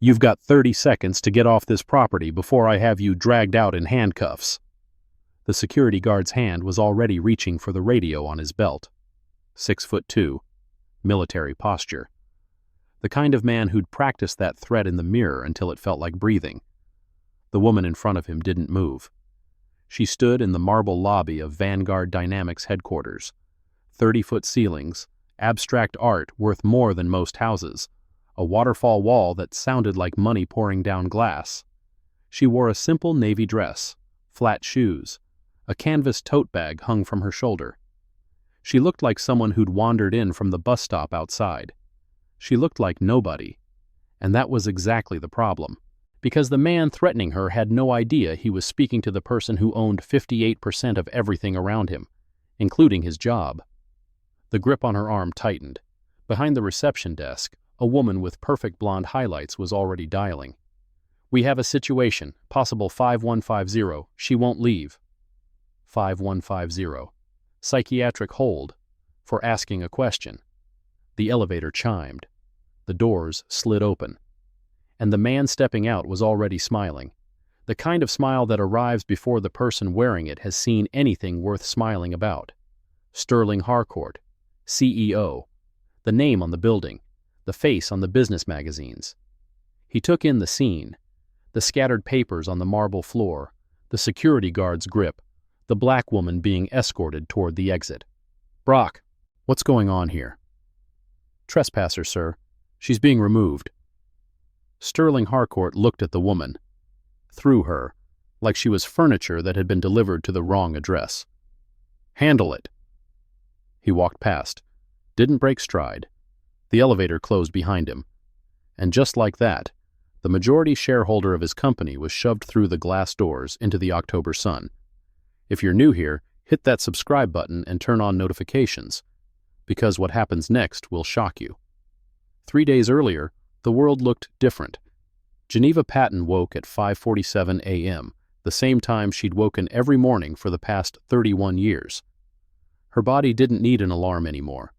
You've got 30 seconds to get off this property before I have you dragged out in handcuffs." The security guard's hand was already reaching for the radio on his belt. 6'2", military posture. The kind of man who'd practiced that threat in the mirror until it felt like breathing. The woman in front of him didn't move. She stood in the marble lobby of Vanguard Dynamics headquarters. 30-foot ceilings, abstract art worth more than most houses, a waterfall wall that sounded like money pouring down glass. She wore a simple navy dress, flat shoes, a canvas tote bag hung from her shoulder. She looked like someone who'd wandered in from the bus stop outside. She looked like nobody, and that was exactly the problem, because the man threatening her had no idea he was speaking to the person who owned 58% of everything around him, including his job. The grip on her arm tightened. Behind the reception desk, a woman with perfect blonde highlights was already dialing. "We have a situation, possible 5150, she won't leave." 5150. Psychiatric hold, for asking a question. The elevator chimed. The doors slid open. And the man stepping out was already smiling. The kind of smile that arrives before the person wearing it has seen anything worth smiling about. Sterling Harcourt, CEO. The name on the building, the face on the business magazines. He took in the scene, the scattered papers on the marble floor, the security guard's grip, the black woman being escorted toward the exit. "Brock, what's going on here?" "Trespasser, sir. She's being removed." Sterling Harcourt looked at the woman, through her, like she was furniture that had been delivered to the wrong address. "Handle it." He walked past, didn't break stride. The elevator closed behind him. And just like that, the majority shareholder of his company was shoved through the glass doors into the October sun. If you're new here, hit that subscribe button and turn on notifications, because what happens next will shock you. 3 days earlier, the world looked different. Geneva Patton woke at 5:47 a.m., the same time she'd woken every morning for the past 31 years. Her body didn't need an alarm anymore.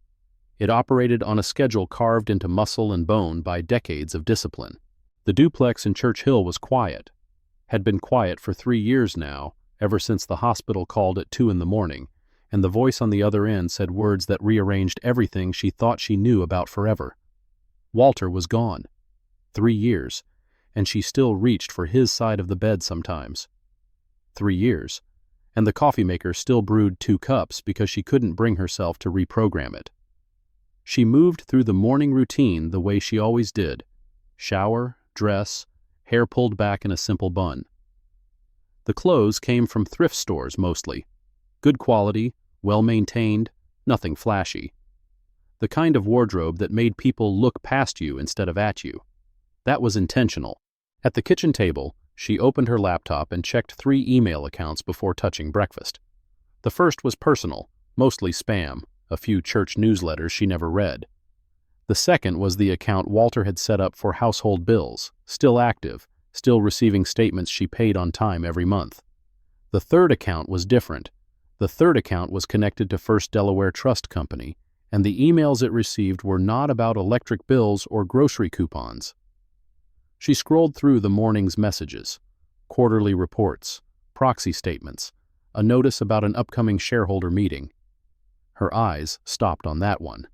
It operated on a schedule carved into muscle and bone by decades of discipline. The duplex in Church Hill was quiet, had been quiet for 3 years now, ever since the hospital called at 2 in the morning, and the voice on the other end said words that rearranged everything she thought she knew about forever. Walter was gone. 3 years, and she still reached for his side of the bed sometimes. 3 years, and the coffee maker still brewed 2 cups because she couldn't bring herself to reprogram it. She moved through the morning routine the way she always did. Shower, dress, hair pulled back in a simple bun. The clothes came from thrift stores mostly. Good quality, well-maintained, nothing flashy. The kind of wardrobe that made people look past you instead of at you. That was intentional. At the kitchen table, she opened her laptop and checked 3 email accounts before touching breakfast. The first was personal, mostly spam, a few church newsletters she never read. The second was the account Walter had set up for household bills, still active, still receiving statements she paid on time every month. The third account was different. The third account was connected to First Delaware Trust Company, and the emails it received were not about electric bills or grocery coupons. She scrolled through the morning's messages, quarterly reports, proxy statements, a notice about an upcoming shareholder meeting. Her eyes stopped on that one.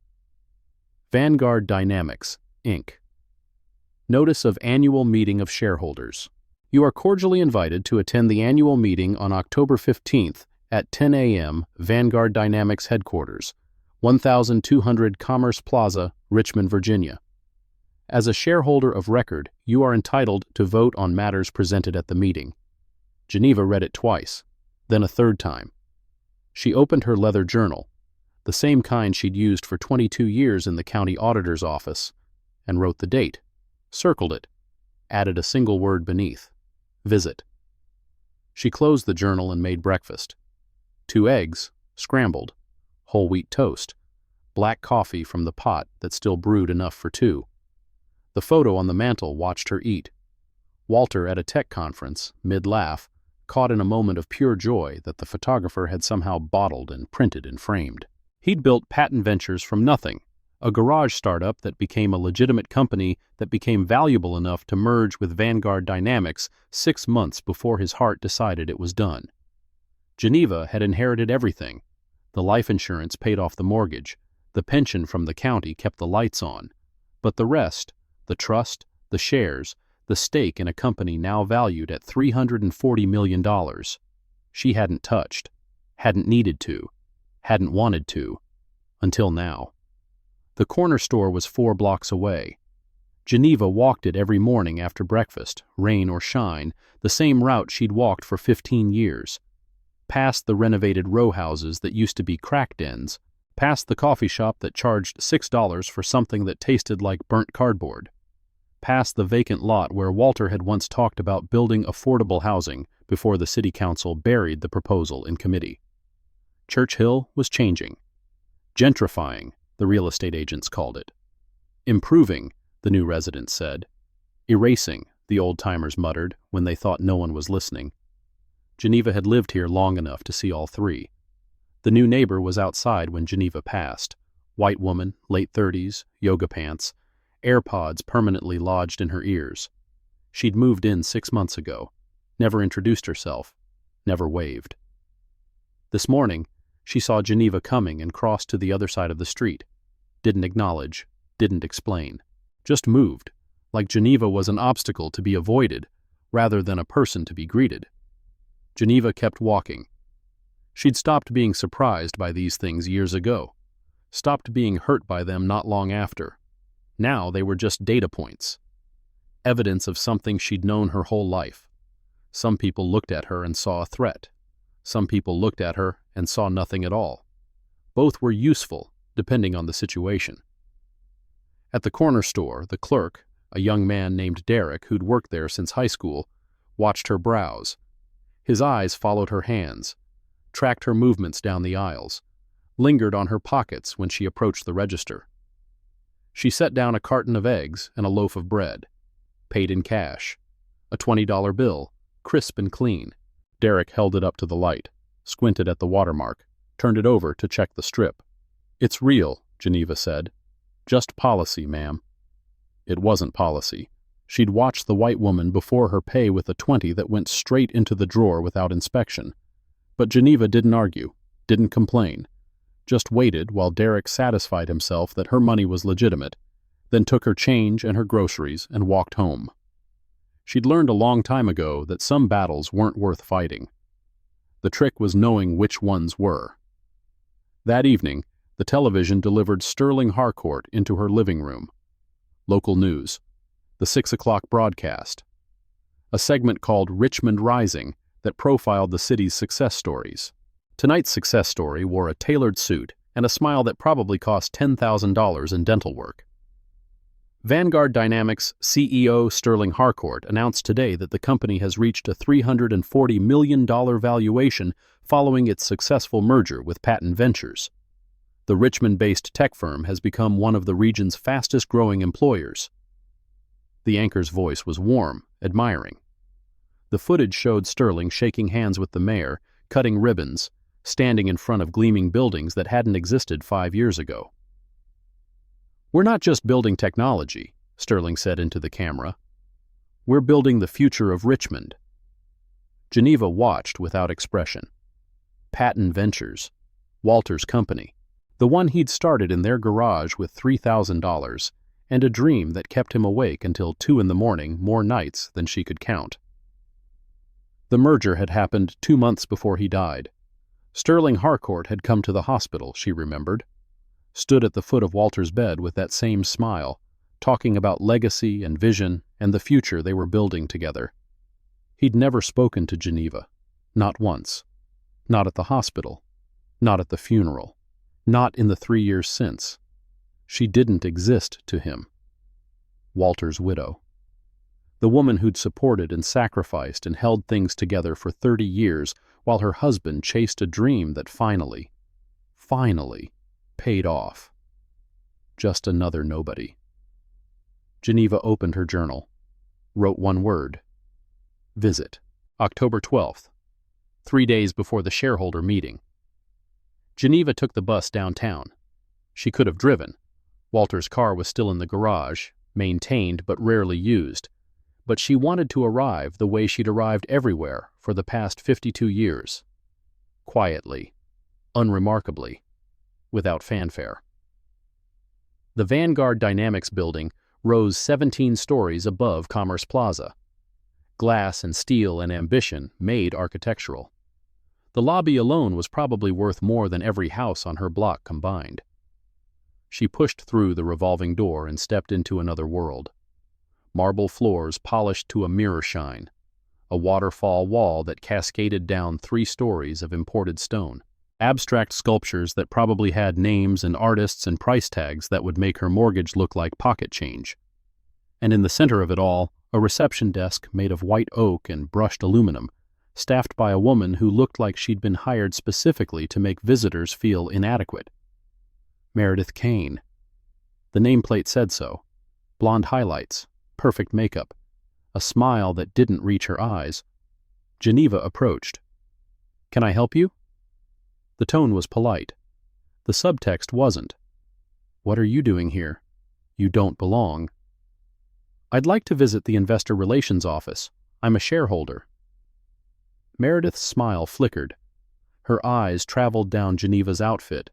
Vanguard Dynamics, Inc. Notice of Annual Meeting of Shareholders. You are cordially invited to attend the annual meeting on October 15th at 10 a.m. Vanguard Dynamics Headquarters, 1200 Commerce Plaza, Richmond, Virginia. As a shareholder of record, you are entitled to vote on matters presented at the meeting. Geneva read it twice, then a third time. She opened her leather journal, the same kind she'd used for 22 years in the county auditor's office, and wrote the date, circled it, added a single word beneath, visit. She closed the journal and made breakfast. 2 eggs, scrambled, whole wheat toast, black coffee from the pot that still brewed enough for 2. The photo on the mantel watched her eat. Walter at a tech conference, mid-laugh, caught in a moment of pure joy that the photographer had somehow bottled and printed and framed. He'd built Patton Ventures from nothing, a garage startup that became a legitimate company that became valuable enough to merge with Vanguard Dynamics 6 months before his heart decided it was done. Geneva had inherited everything. The life insurance paid off the mortgage, the pension from the county kept the lights on, but the rest, the trust, the shares, the stake in a company now valued at $340 million, she hadn't touched, hadn't needed to, hadn't wanted to, until now. The corner store was 4 blocks away. Geneva walked it every morning after breakfast, rain or shine, the same route she'd walked for 15 years. Past the renovated row houses that used to be crack dens, past the coffee shop that charged $6 for something that tasted like burnt cardboard, past the vacant lot where Walter had once talked about building affordable housing before the city council buried the proposal in committee. Church Hill was changing. Gentrifying, the real estate agents called it. Improving, the new residents said. Erasing, the old-timers muttered when they thought no one was listening. Geneva had lived here long enough to see all three. The new neighbor was outside when Geneva passed. White woman, late 30s, yoga pants, AirPods permanently lodged in her ears. She'd moved in 6 months ago, never introduced herself, never waved. This morning, she saw Geneva coming and crossed to the other side of the street. Didn't acknowledge, didn't explain. Just moved, like Geneva was an obstacle to be avoided, rather than a person to be greeted. Geneva kept walking. She'd stopped being surprised by these things years ago, stopped being hurt by them not long after. Now they were just data points, evidence of something she'd known her whole life. Some people looked at her and saw a threat. Some people looked at her and saw nothing at all. Both were useful, depending on the situation. At the corner store, the clerk, a young man named Derek who'd worked there since high school, watched her browse. His eyes followed her hands, tracked her movements down the aisles, lingered on her pockets when she approached the register. She set down a carton of eggs and a loaf of bread, paid in cash, a $20 bill, crisp and clean. Derek held it up to the light, squinted at the watermark, turned it over to check the strip. "It's real," Geneva said. "Just policy, ma'am." It wasn't policy. She'd watched the white woman before her pay with a 20 that went straight into the drawer without inspection. But Geneva didn't argue, didn't complain, just waited while Derek satisfied himself that her money was legitimate, then took her change and her groceries and walked home. She'd learned a long time ago that some battles weren't worth fighting. The trick was knowing which ones were. That evening, the television delivered Sterling Harcourt into her living room. Local news. The 6 o'clock broadcast. A segment called Richmond Rising that profiled the city's success stories. Tonight's success story wore a tailored suit and a smile that probably cost $10,000 in dental work. Vanguard Dynamics CEO Sterling Harcourt announced today that the company has reached a $340 million valuation following its successful merger with Patton Ventures. The Richmond-based tech firm has become one of the region's fastest-growing employers. The anchor's voice was warm, admiring. The footage showed Sterling shaking hands with the mayor, cutting ribbons, standing in front of gleaming buildings that hadn't existed 5 years ago. "We're not just building technology," Sterling said into the camera. "We're building the future of Richmond." Geneva watched without expression. Patton Ventures, Walter's company, the one he'd started in their garage with $3,000, and a dream that kept him awake until 2 in the morning more nights than she could count. The merger had happened 2 months before he died. Sterling Harcourt had come to the hospital, she remembered, stood at the foot of Walter's bed with that same smile, talking about legacy and vision and the future they were building together. He'd never spoken to Geneva, not once, not at the hospital, not at the funeral, not in the 3 years since. She didn't exist to him. Walter's widow. The woman who'd supported and sacrificed and held things together for 30 years while her husband chased a dream that finally paid off. Just another nobody. Geneva opened her journal, wrote one word. Visit. October 12th, 3 days before the shareholder meeting. Geneva took the bus downtown. She could have driven. Walter's car was still in the garage, maintained but rarely used, but she wanted to arrive the way she'd arrived everywhere for the past 52 years. Quietly, unremarkably, without fanfare. The Vanguard Dynamics building rose 17 stories above Commerce Plaza. Glass and steel and ambition made architectural. The lobby alone was probably worth more than every house on her block combined. She pushed through the revolving door and stepped into another world. Marble floors polished to a mirror shine, a waterfall wall that cascaded down 3 stories of imported stone, abstract sculptures that probably had names and artists and price tags that would make her mortgage look like pocket change. And in the center of it all, a reception desk made of white oak and brushed aluminum, staffed by a woman who looked like she'd been hired specifically to make visitors feel inadequate. Meredith Kane. The nameplate said so. Blonde highlights, perfect makeup, a smile that didn't reach her eyes. Geneva approached. "Can I help you?" The tone was polite. The subtext wasn't. "What are you doing here? You don't belong." "I'd like to visit the Investor Relations office. I'm a shareholder." Meredith's smile flickered. Her eyes traveled down Geneva's outfit.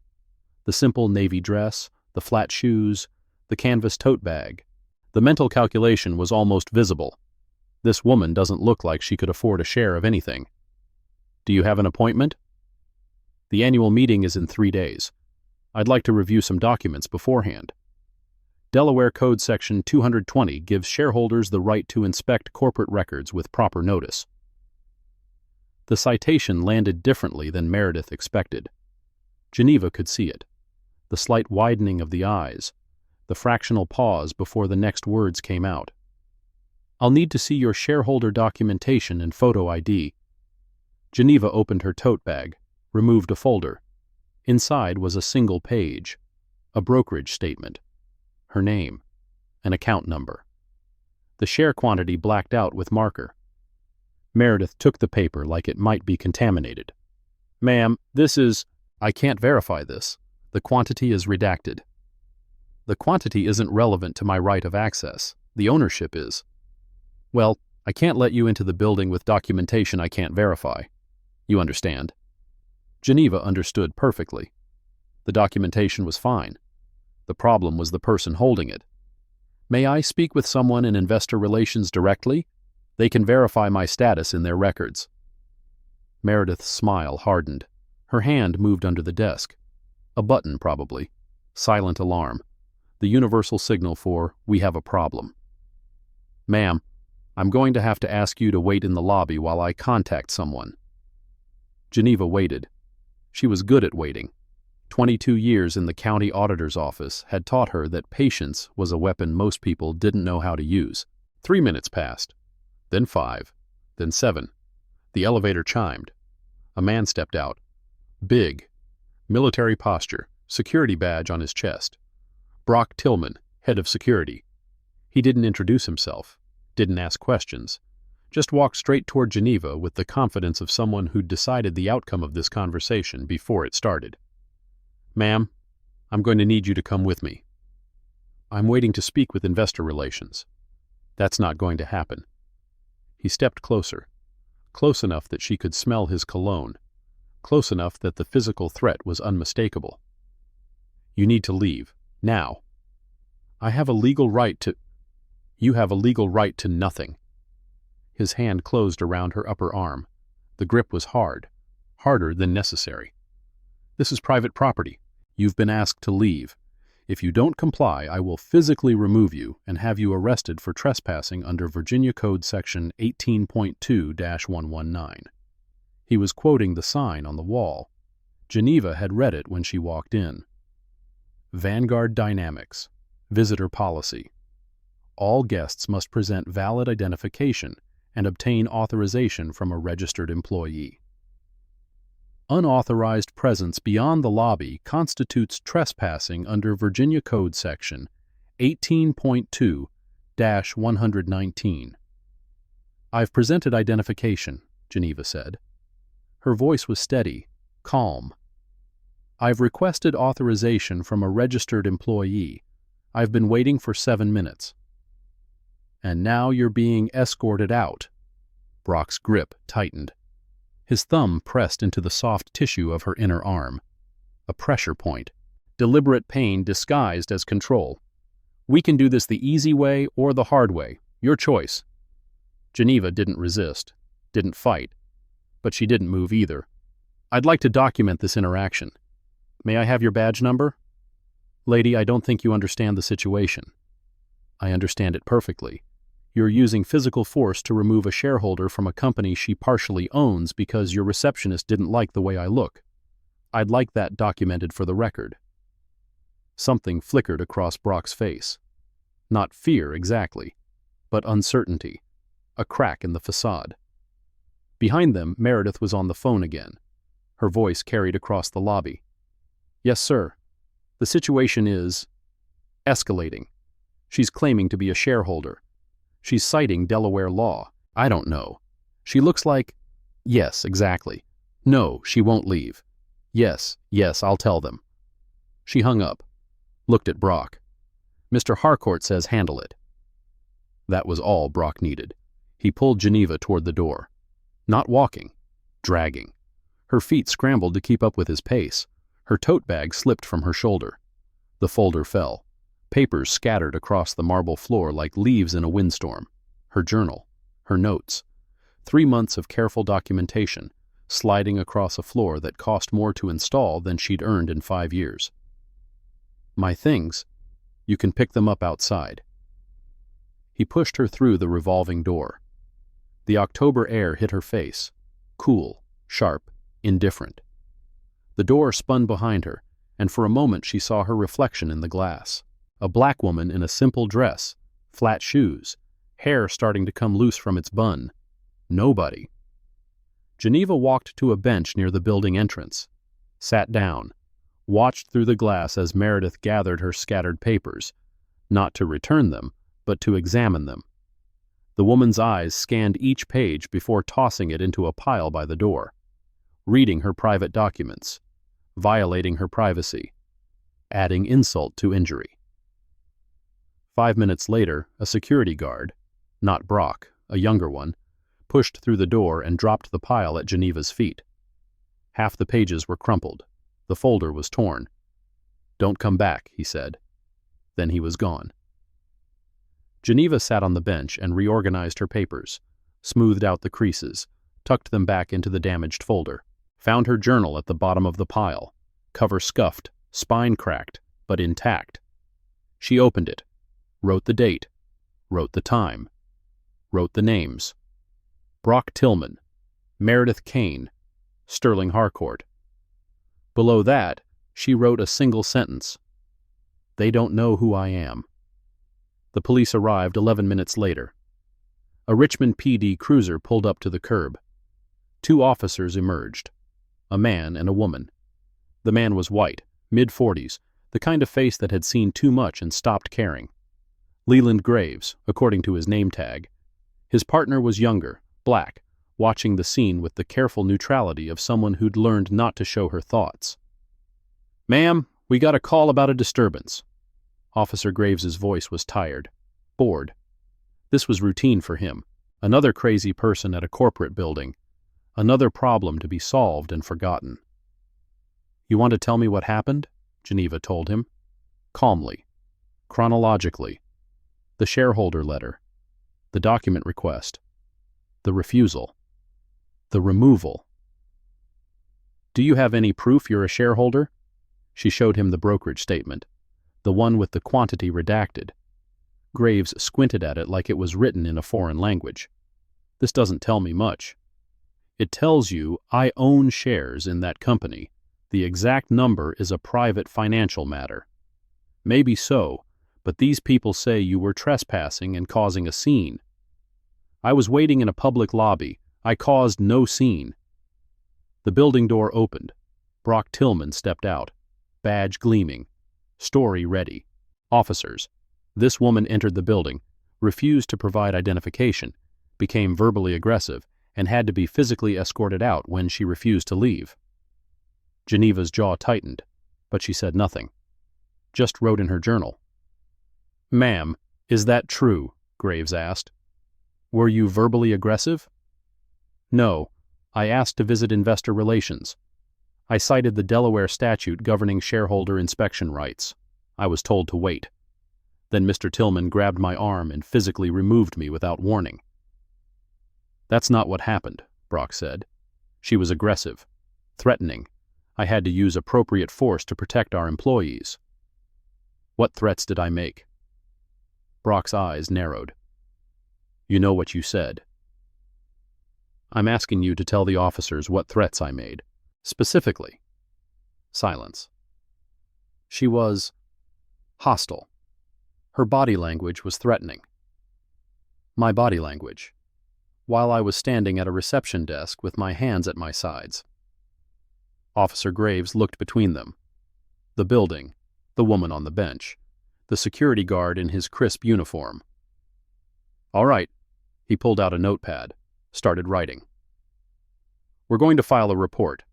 The simple navy dress, the flat shoes, the canvas tote bag. The mental calculation was almost visible. This woman doesn't look like she could afford a share of anything. "Do you have an appointment?" "The annual meeting is in 3 days. I'd like to review some documents beforehand. Delaware Code Section 220 gives shareholders the right to inspect corporate records with proper notice." The citation landed differently than Meredith expected. Geneva could see it. The slight widening of the eyes, the fractional pause before the next words came out. "I'll need to see your shareholder documentation and photo ID." Geneva opened her tote bag, removed a folder. Inside was a single page, a brokerage statement, her name, an account number. The share quantity blacked out with marker. Meredith took the paper like it might be contaminated. "Ma'am, this is—" "I can't verify this. The quantity is redacted." "The quantity isn't relevant to my right of access. The ownership is." "Well, I can't let you into the building with documentation I can't verify. You understand?" Geneva understood perfectly. The documentation was fine. The problem was the person holding it. "May I speak with someone in Investor Relations directly? They can verify my status in their records." Meredith's smile hardened. Her hand moved under the desk. A button, probably. Silent alarm. The universal signal for, "We have a problem." "Ma'am, I'm going to have to ask you to wait in the lobby while I contact someone." Geneva waited. She was good at waiting. 22 years in the county auditor's office had taught her that patience was a weapon most people didn't know how to use. 3 minutes passed. Then 5. Then 7. The elevator chimed. A man stepped out. Big. Military posture, security badge on his chest. Brock Tillman, head of security. He didn't introduce himself, didn't ask questions, just walked straight toward Geneva with the confidence of someone who'd decided the outcome of this conversation before it started. "Ma'am, I'm going to need you to come with me. I'm waiting to speak with Investor Relations." "That's not going to happen." He stepped closer, close enough that she could smell his cologne, close enough that the physical threat was unmistakable. "You need to leave, now." "I have a legal right to—" "You have a legal right to nothing." His hand closed around her upper arm. The grip was hard, harder than necessary. "This is private property. You've been asked to leave. If you don't comply, I will physically remove you and have you arrested for trespassing under Virginia Code Section 18.2-119. He was quoting the sign on the wall. Geneva had read it when she walked in. Vanguard Dynamics. Visitor Policy. All guests must present valid identification and obtain authorization from a registered employee. Unauthorized presence beyond the lobby constitutes trespassing under Virginia Code Section 18.2-119. "I've presented identification," Geneva said. Her voice was steady, calm. "I've requested authorization from a registered employee. I've been waiting for 7 minutes. And now you're being escorted out. Brock's grip tightened. His thumb pressed into the soft tissue of her inner arm. A pressure point. Deliberate pain disguised as control. We can do this the easy way or the hard way. Your choice. Geneva didn't resist, didn't fight, but she didn't move either. I'd like to document this interaction. May I have your badge number? Lady, I don't think you understand the situation. I understand it perfectly. You're using physical force to remove a shareholder from a company she partially owns because your receptionist didn't like the way I look. I'd like that documented for the record. Something flickered across Brock's face. Not fear exactly, but uncertainty. A crack in the facade. Behind them, Meredith was on the phone again. Her voice carried across the lobby. Yes, sir. The situation is escalating. She's claiming to be a shareholder. She's citing Delaware law. I don't know. She looks like... Yes, exactly. No, she won't leave. Yes, I'll tell them. She hung up, looked at Brock. Mr. Harcourt says handle it. That was all Brock needed. He pulled Geneva toward the door. Not walking, dragging. Her feet scrambled to keep up with his pace. Her tote bag slipped from her shoulder. The folder fell. Papers scattered across the marble floor like leaves in a windstorm. Her journal, her notes. 3 months of careful documentation, sliding across a floor that cost more to install than she'd earned in 5 years. My things, you can pick them up outside. He pushed her through the revolving door. The October air hit her face, cool, sharp, indifferent. The door spun behind her, and for a moment she saw her reflection in the glass. A black woman in a simple dress, flat shoes, hair starting to come loose from its bun. Nobody. Geneva walked to a bench near the building entrance, sat down, watched through the glass as Meredith gathered her scattered papers, not to return them, but to examine them. The woman's eyes scanned each page before tossing it into a pile by the door, reading her private documents, violating her privacy, adding insult to injury. 5 minutes later, a security guard, not Brock, a younger one, pushed through the door and dropped the pile at Geneva's feet. Half the pages were crumpled. The folder was torn. Don't come back, he said. Then he was gone. Geneva sat on the bench and reorganized her papers, smoothed out the creases, tucked them back into the damaged folder, found her journal at the bottom of the pile, cover scuffed, spine cracked, but intact. She opened it, wrote the date, wrote the time, wrote the names. Brock Tillman, Meredith Kane, Sterling Harcourt. Below that, she wrote a single sentence. They don't know who I am. The police arrived 11 minutes later. A Richmond PD cruiser pulled up to the curb. 2 officers emerged, a man and a woman. The man was white, mid-40s, the kind of face that had seen too much and stopped caring. Leland Graves, according to his name tag. His partner was younger, black, watching the scene with the careful neutrality of someone who'd learned not to show her thoughts. Ma'am, we got a call about a disturbance. Officer Graves's voice was tired, bored. This was routine for him. Another crazy person at a corporate building. Another problem to be solved and forgotten. You want to tell me what happened? Geneva told him. Calmly. Chronologically. The shareholder letter. The document request. The refusal. The removal. Do you have any proof you're a shareholder? She showed him the brokerage statement, the one with the quantity redacted. Graves squinted at it like it was written in a foreign language. This doesn't tell me much. It tells you I own shares in that company. The exact number is a private financial matter. Maybe so, but these people say you were trespassing and causing a scene. I was waiting in a public lobby. I caused no scene. The building door opened. Brock Tillman stepped out, badge gleaming, story ready. Officers. This woman entered the building, refused to provide identification, became verbally aggressive, and had to be physically escorted out when she refused to leave. Geneva's jaw tightened, but she said nothing. Just wrote in her journal. "Ma'am, is that true?" Graves asked. "Were you verbally aggressive?" "No. I asked to visit investor relations. I cited the Delaware statute governing shareholder inspection rights. I was told to wait. Then Mr. Tillman grabbed my arm and physically removed me without warning." "That's not what happened," Brock said. "She was aggressive, threatening. I had to use appropriate force to protect our employees." "What threats did I make?" Brock's eyes narrowed. "You know what you said." "I'm asking you to tell the officers what threats I made. Specifically." Silence. "She was hostile. Her body language was threatening." "My body language?" "While I was standing at a reception desk with my hands at my sides." Officer Graves looked between them. The building, the woman on the bench, the security guard in his crisp uniform. "All right." He pulled out a notepad, started writing. "We're going to file a report.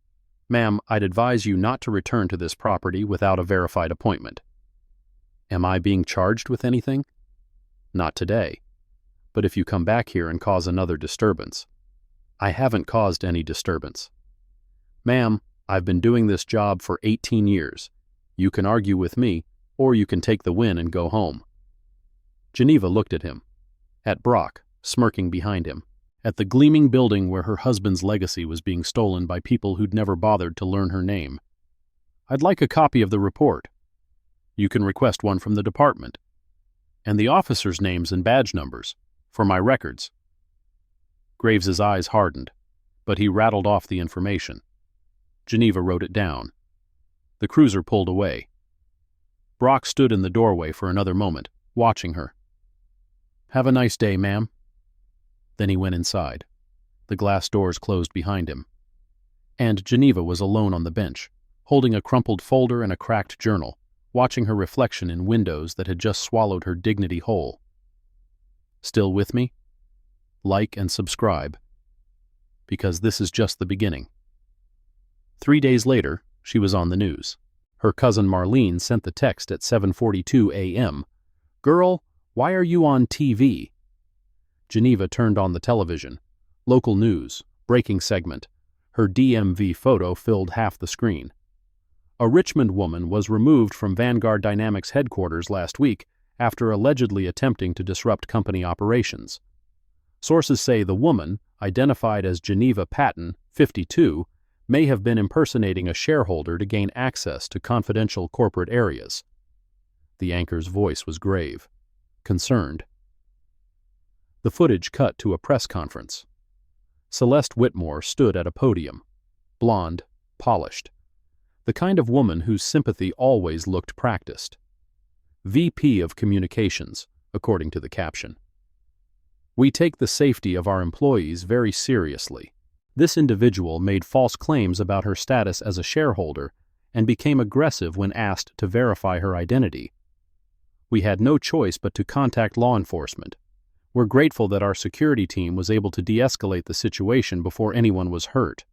Ma'am, I'd advise you not to return to this property without a verified appointment." "Am I being charged with anything?" "Not today. But if you come back here and cause another disturbance." "I haven't caused any disturbance." "Ma'am, I've been doing this job for 18 years. You can argue with me, or you can take the win and go home." Geneva looked at him, at Brock, smirking behind him, at the gleaming building where her husband's legacy was being stolen by people who'd never bothered to learn her name. "I'd like a copy of the report." "You can request one from the department." "And the officers' names and badge numbers, for my records." Graves's eyes hardened, but he rattled off the information. Geneva wrote it down. The cruiser pulled away. Brock stood in the doorway for another moment, watching her. "Have a nice day, ma'am." Then he went inside. The glass doors closed behind him. And Geneva was alone on the bench, holding a crumpled folder and a cracked journal, watching her reflection in windows that had just swallowed her dignity whole. Still with me? Like and subscribe. Because this is just the beginning. 3 days later, she was on the news. Her cousin Marlene sent the text at 7:42 a.m. "Girl, why are you on TV?" Geneva turned on the television. Local news, breaking segment. Her DMV photo filled half the screen. A Richmond woman was removed from Vanguard Dynamics headquarters last week after allegedly attempting to disrupt company operations. Sources say the woman, identified as Geneva Patton, 52, may have been impersonating a shareholder to gain access to confidential corporate areas. The anchor's voice was grave, concerned. The footage cut to a press conference. Celeste Whitmore stood at a podium, blonde, polished, the kind of woman whose sympathy always looked practiced. VP of Communications, according to the caption. "We take the safety of our employees very seriously." This individual made false claims about her status as a shareholder and became aggressive when asked to verify her identity. "We had no choice but to contact law enforcement. We're grateful that our security team was able to de-escalate the situation before anyone was hurt."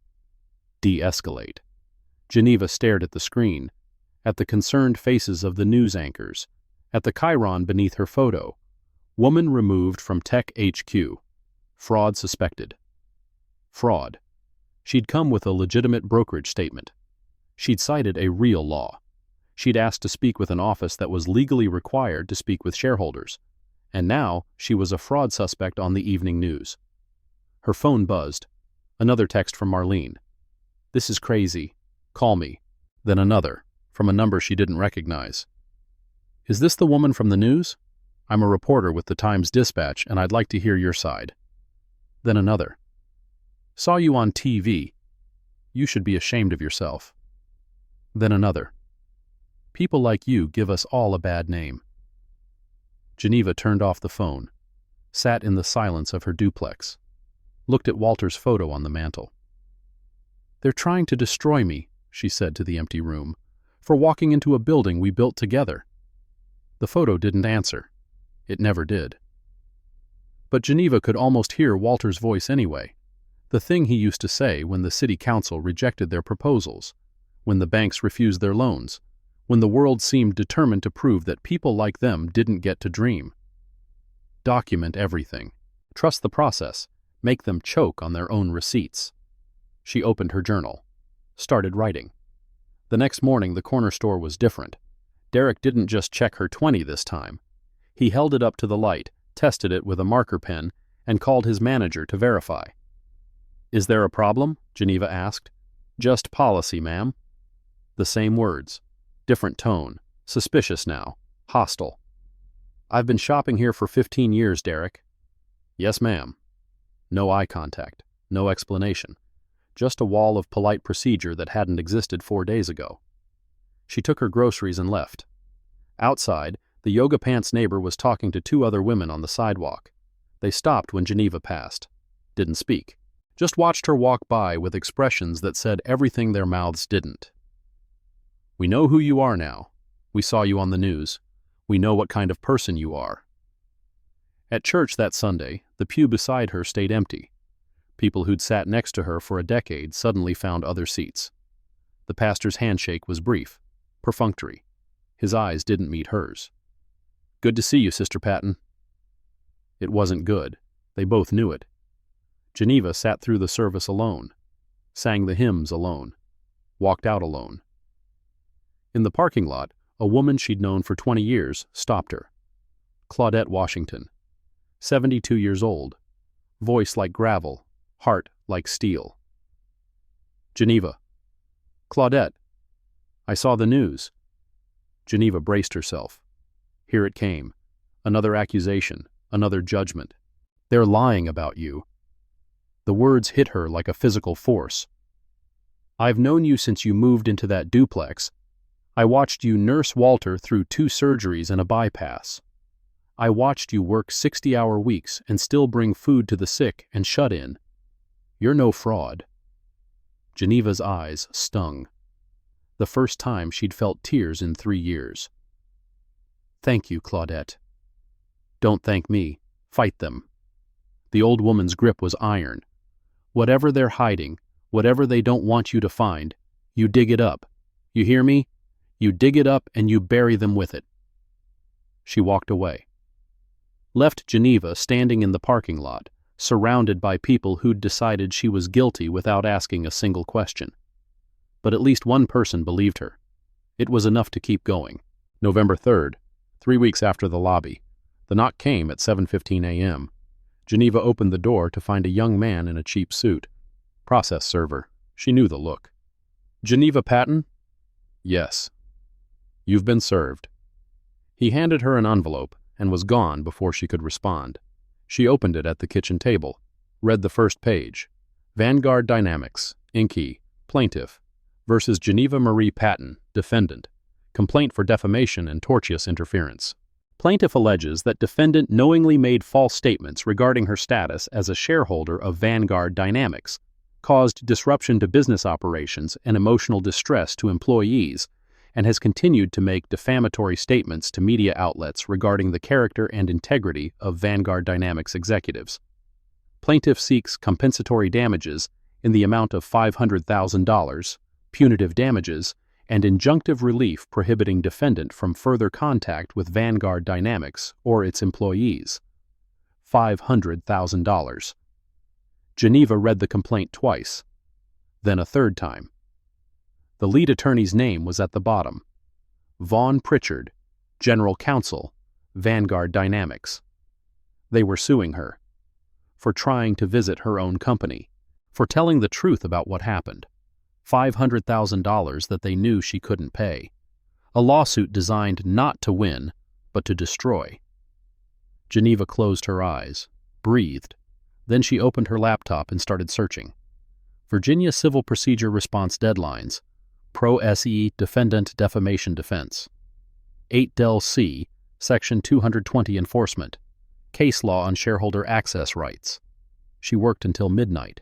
De-escalate. Geneva stared at the screen, at the concerned faces of the news anchors, at the chyron beneath her photo. Woman removed from Tech HQ. Fraud suspected. Fraud. She'd come with a legitimate brokerage statement. She'd cited a real law. She'd asked to speak with an office that was legally required to speak with shareholders. And now she was a fraud suspect on the evening news. Her phone buzzed. Another text from Marlene. "This is crazy. Call me." Then another, from a number she didn't recognize. "Is this the woman from the news? I'm a reporter with the Times-Dispatch and I'd like to hear your side." Then another. "Saw you on TV. You should be ashamed of yourself." Then another. "People like you give us all a bad name." Geneva turned off the phone, sat in the silence of her duplex, looked at Walter's photo on the mantel. "They're trying to destroy me," she said to the empty room, "for walking into a building we built together." The photo didn't answer. It never did. But Geneva could almost hear Walter's voice anyway. The thing he used to say when the city council rejected their proposals, when the banks refused their loans, when the world seemed determined to prove that people like them didn't get to dream. Document everything. Trust the process. Make them choke on their own receipts. She opened her journal. Started writing. The next morning the corner store was different. Derek didn't just check her 20 this time. He held it up to the light, tested it with a marker pen, and called his manager to verify. "Is there a problem?" Geneva asked. "Just policy, ma'am." The same words. Different tone. Suspicious now. Hostile. "I've been shopping here for 15 years, Derek." "Yes, ma'am." No eye contact. No explanation. Just a wall of polite procedure that hadn't existed 4 days ago. She took her groceries and left. Outside, the yoga pants neighbor was talking to 2 other women on the sidewalk. They stopped when Geneva passed. Didn't speak. Just watched her walk by with expressions that said everything their mouths didn't. "We know who you are now. We saw you on the news. We know what kind of person you are." At church that Sunday, the pew beside her stayed empty. People who'd sat next to her for a decade suddenly found other seats. The pastor's handshake was brief, perfunctory. His eyes didn't meet hers. "Good to see you, Sister Patton." It wasn't good. They both knew it. Geneva sat through the service alone, sang the hymns alone, walked out alone. In the parking lot, a woman she'd known for 20 years stopped her. Claudette Washington, 72 years old, voice like gravel, heart like steel. "Geneva." "Claudette, I saw the news." Geneva braced herself. Here it came. Another accusation, another judgment. "They're lying about you." The words hit her like a physical force. "I've known you since you moved into that duplex. I watched you nurse Walter through 2 surgeries and a bypass. I watched you work 60-hour weeks and still bring food to the sick and shut in. You're no fraud." Geneva's eyes stung. The first time she'd felt tears in 3 years. "Thank you, Claudette." "Don't thank me. Fight them." The old woman's grip was iron. "Whatever they're hiding, whatever they don't want you to find, you dig it up. You hear me? You dig it up and you bury them with it." She walked away. Left Geneva standing in the parking lot, surrounded by people who'd decided she was guilty without asking a single question. But at least one person believed her. It was enough to keep going. November 3rd, 3 weeks after the lobby. The knock came at 7:15 a.m. Geneva opened the door to find a young man in a cheap suit. Process server. She knew the look. "Geneva Patton?" "Yes." "You've been served." He handed her an envelope and was gone before she could respond. She opened it at the kitchen table, read the first page. Vanguard Dynamics, Inc., Plaintiff, versus Geneva Marie Patton, Defendant. Complaint for defamation and tortious interference. Plaintiff alleges that defendant knowingly made false statements regarding her status as a shareholder of Vanguard Dynamics, caused disruption to business operations and emotional distress to employees, and has continued to make defamatory statements to media outlets regarding the character and integrity of Vanguard Dynamics executives. Plaintiff seeks compensatory damages in the amount of $500,000, punitive damages, and injunctive relief prohibiting defendant from further contact with Vanguard Dynamics or its employees. $500,000. Geneva read the complaint twice, then a third time. The lead attorney's name was at the bottom. Vaughn Pritchard, General Counsel, Vanguard Dynamics. They were suing her for trying to visit her own company, for telling the truth about what happened. $500,000 that they knew she couldn't pay. A lawsuit designed not to win, but to destroy. Geneva closed her eyes, breathed. Then she opened her laptop and started searching. Virginia Civil Procedure Response Deadlines. Pro Se Defendant Defamation Defense. 8 Del C, Section 220 Enforcement. Case Law on Shareholder Access Rights. She worked until midnight,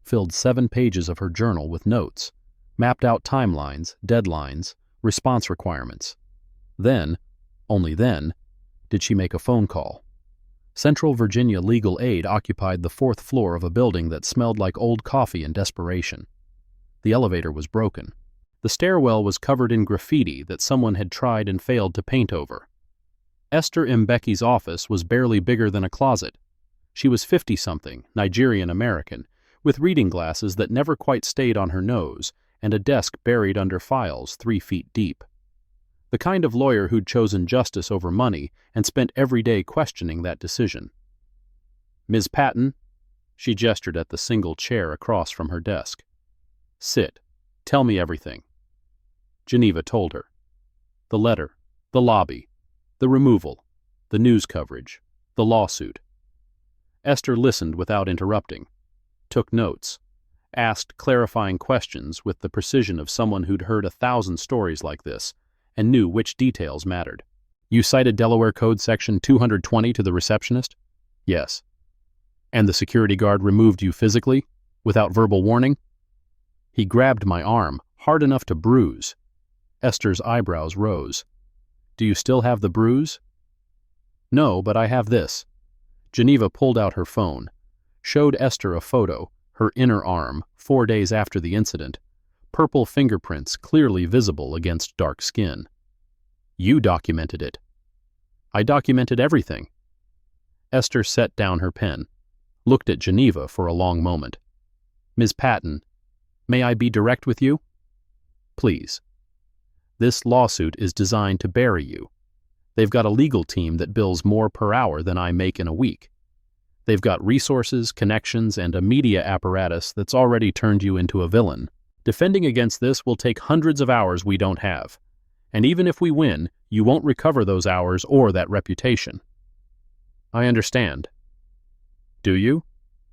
filled 7 pages of her journal with notes, mapped out timelines, deadlines, response requirements. Then, only then, did she make a phone call. Central Virginia Legal Aid occupied the 4th floor of a building that smelled like old coffee and desperation. The elevator was broken. The stairwell was covered in graffiti that someone had tried and failed to paint over. Esther Mbecky's office was barely bigger than a closet. She was 50-something, Nigerian-American, with reading glasses that never quite stayed on her nose and a desk buried under files 3 feet deep. The kind of lawyer who'd chosen justice over money and spent every day questioning that decision. "Ms. Patton," she gestured at the single chair across from her desk. "Sit. Tell me everything." Geneva told her. The letter, the lobby, the removal, the news coverage, the lawsuit. Esther listened without interrupting, took notes, asked clarifying questions with the precision of someone who'd heard 1,000 stories like this and knew which details mattered. "You cited Delaware Code Section 220 to the receptionist?" "Yes." "And the security guard removed you physically, without verbal warning?" "He grabbed my arm, hard enough to bruise." Esther's eyebrows rose. "Do you still have the bruise?" "No, but I have this." Geneva pulled out her phone, showed Esther a photo, her inner arm, 4 days after the incident, purple fingerprints clearly visible against dark skin. "You documented it." "I documented everything." Esther set down her pen, looked at Geneva for a long moment. "Ms. Patton, may I be direct with you?" "Please." "This lawsuit is designed to bury you. They've got a legal team that bills more per hour than I make in a week. They've got resources, connections, and a media apparatus that's already turned you into a villain. Defending against this will take hundreds of hours we don't have. And even if we win, you won't recover those hours or that reputation." "I understand." "Do you?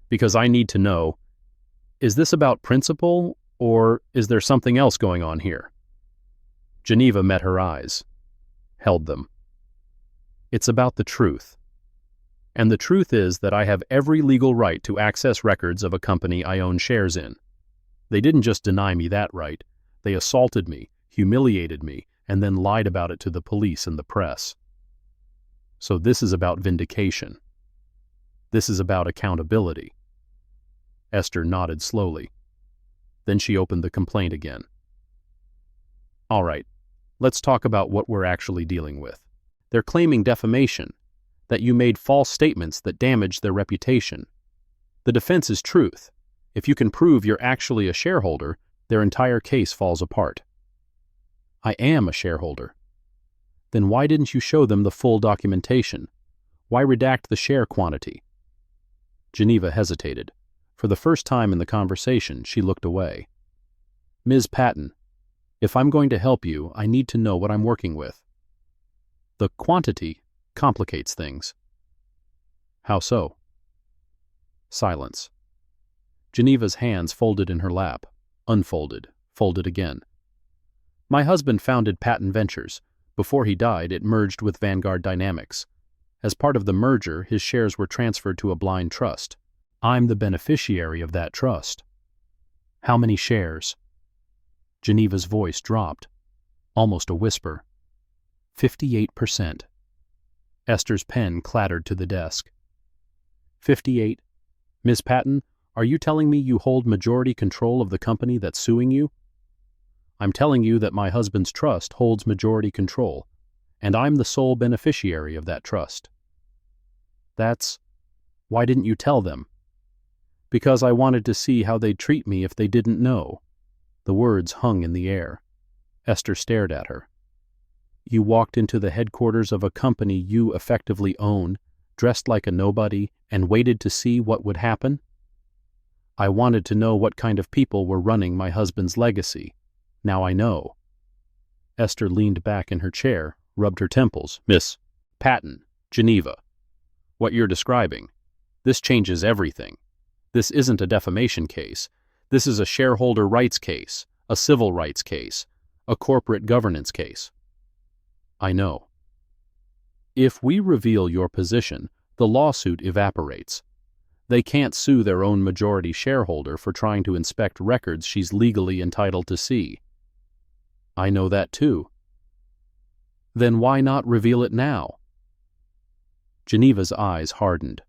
Because I need to know, is this about principle, or is there something else going on here?" Geneva met her eyes, held them. "It's about the truth. And the truth is that I have every legal right to access records of a company I own shares in. They didn't just deny me that right, they assaulted me, humiliated me, and then lied about it to the police and the press. So this is about vindication. This is about accountability." Esther nodded slowly. Then she opened the complaint again. "All right, let's talk about what we're actually dealing with. They're claiming defamation, that you made false statements that damaged their reputation. The defense is truth. If you can prove you're actually a shareholder, their entire case falls apart." "I am a shareholder." "Then why didn't you show them the full documentation? Why redact the share quantity?" Geneva hesitated. For the first time in the conversation, she looked away. "Ms. Patton, if I'm going to help you, I need to know what I'm working with." "The quantity complicates things." "How so?" Silence. Geneva's hands folded in her lap, unfolded, folded again. "My husband founded Patton Ventures. Before he died, it merged with Vanguard Dynamics. As part of the merger, his shares were transferred to a blind trust. I'm the beneficiary of that trust." "How many shares?" Geneva's voice dropped, almost a whisper. 58%. Esther's pen clattered to the desk. 58. "Ms. Patton, are you telling me you hold majority control of the company that's suing you?" "I'm telling you that my husband's trust holds majority control, and I'm the sole beneficiary of that trust." Why didn't you tell them?" "Because I wanted to see how they'd treat me if they didn't know." The words hung in the air. Esther stared at her. "You walked into the headquarters of a company you effectively own, dressed like a nobody, and waited to see what would happen?" "I wanted to know what kind of people were running my husband's legacy. Now I know." Esther leaned back in her chair, rubbed her temples. "Miss Patton, Geneva, what you're describing, this changes everything. This isn't a defamation case. This is a shareholder rights case, a civil rights case, a corporate governance case." "I know." "If we reveal your position, the lawsuit evaporates. They can't sue their own majority shareholder for trying to inspect records she's legally entitled to see." "I know that too." "Then why not reveal it now?" Geneva's eyes hardened.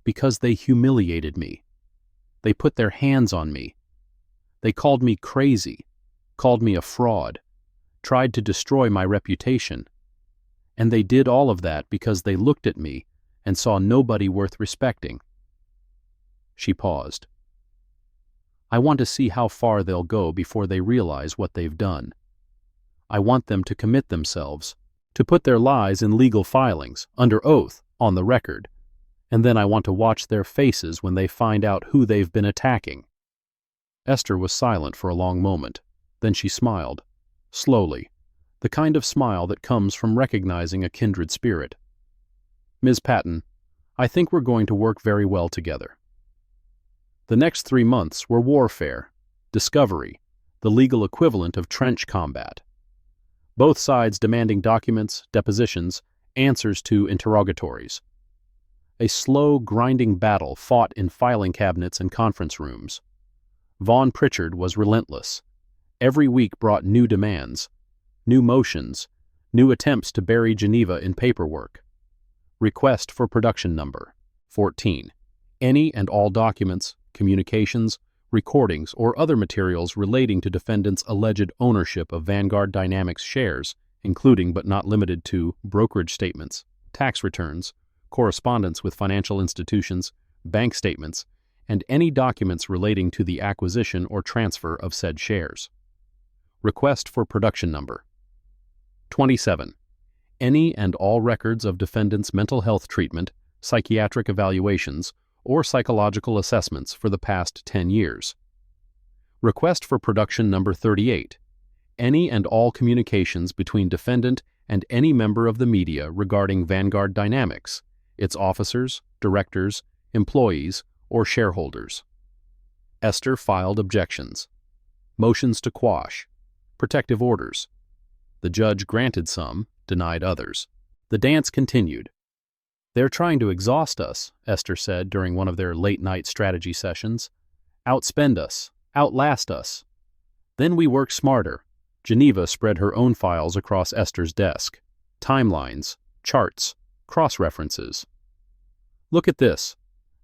"Because they humiliated me. They put their hands on me. They called me crazy. called me a fraud, tried to destroy my reputation. And they did all of that because they looked at me and saw nobody worth respecting." She paused. "I want to see how far they'll go before they realize what they've done. I want them to commit themselves, to put their lies in legal filings, under oath, on the record, and then I want to watch their faces when they find out who they've been attacking." Esther was silent for a long moment. Then she smiled, slowly, the kind of smile that comes from recognizing a kindred spirit. "Ms. Patton, I think we're going to work very well together." The next 3 months were warfare, discovery, the legal equivalent of trench combat. Both sides demanding documents, depositions, answers to interrogatories. A slow, grinding battle fought in filing cabinets and conference rooms. Vaughn Pritchard was relentless. Every week brought new demands, new motions, new attempts to bury Geneva in paperwork. Request for production number 14. Any and all documents, communications, recordings, or other materials relating to defendants' alleged ownership of Vanguard Dynamics shares, including but not limited to brokerage statements, tax returns, correspondence with financial institutions, bank statements, and any documents relating to the acquisition or transfer of said shares. Request for production number 27. Any and all records of defendants' mental health treatment, psychiatric evaluations, or psychological assessments for the past 10 years. Request for production number 38. Any and all communications between defendant and any member of the media regarding Vanguard Dynamics, its officers, directors, employees, or shareholders. Esther filed objections. Motions to quash. Protective orders. The judge granted some, denied others. The dance continued. "They're trying to exhaust us," Esther said during one of their late-night strategy sessions. "Outspend us, outlast us." Then we work smarter. Geneva spread her own files across Esther's desk. Timelines, charts, cross-references. "Look at this.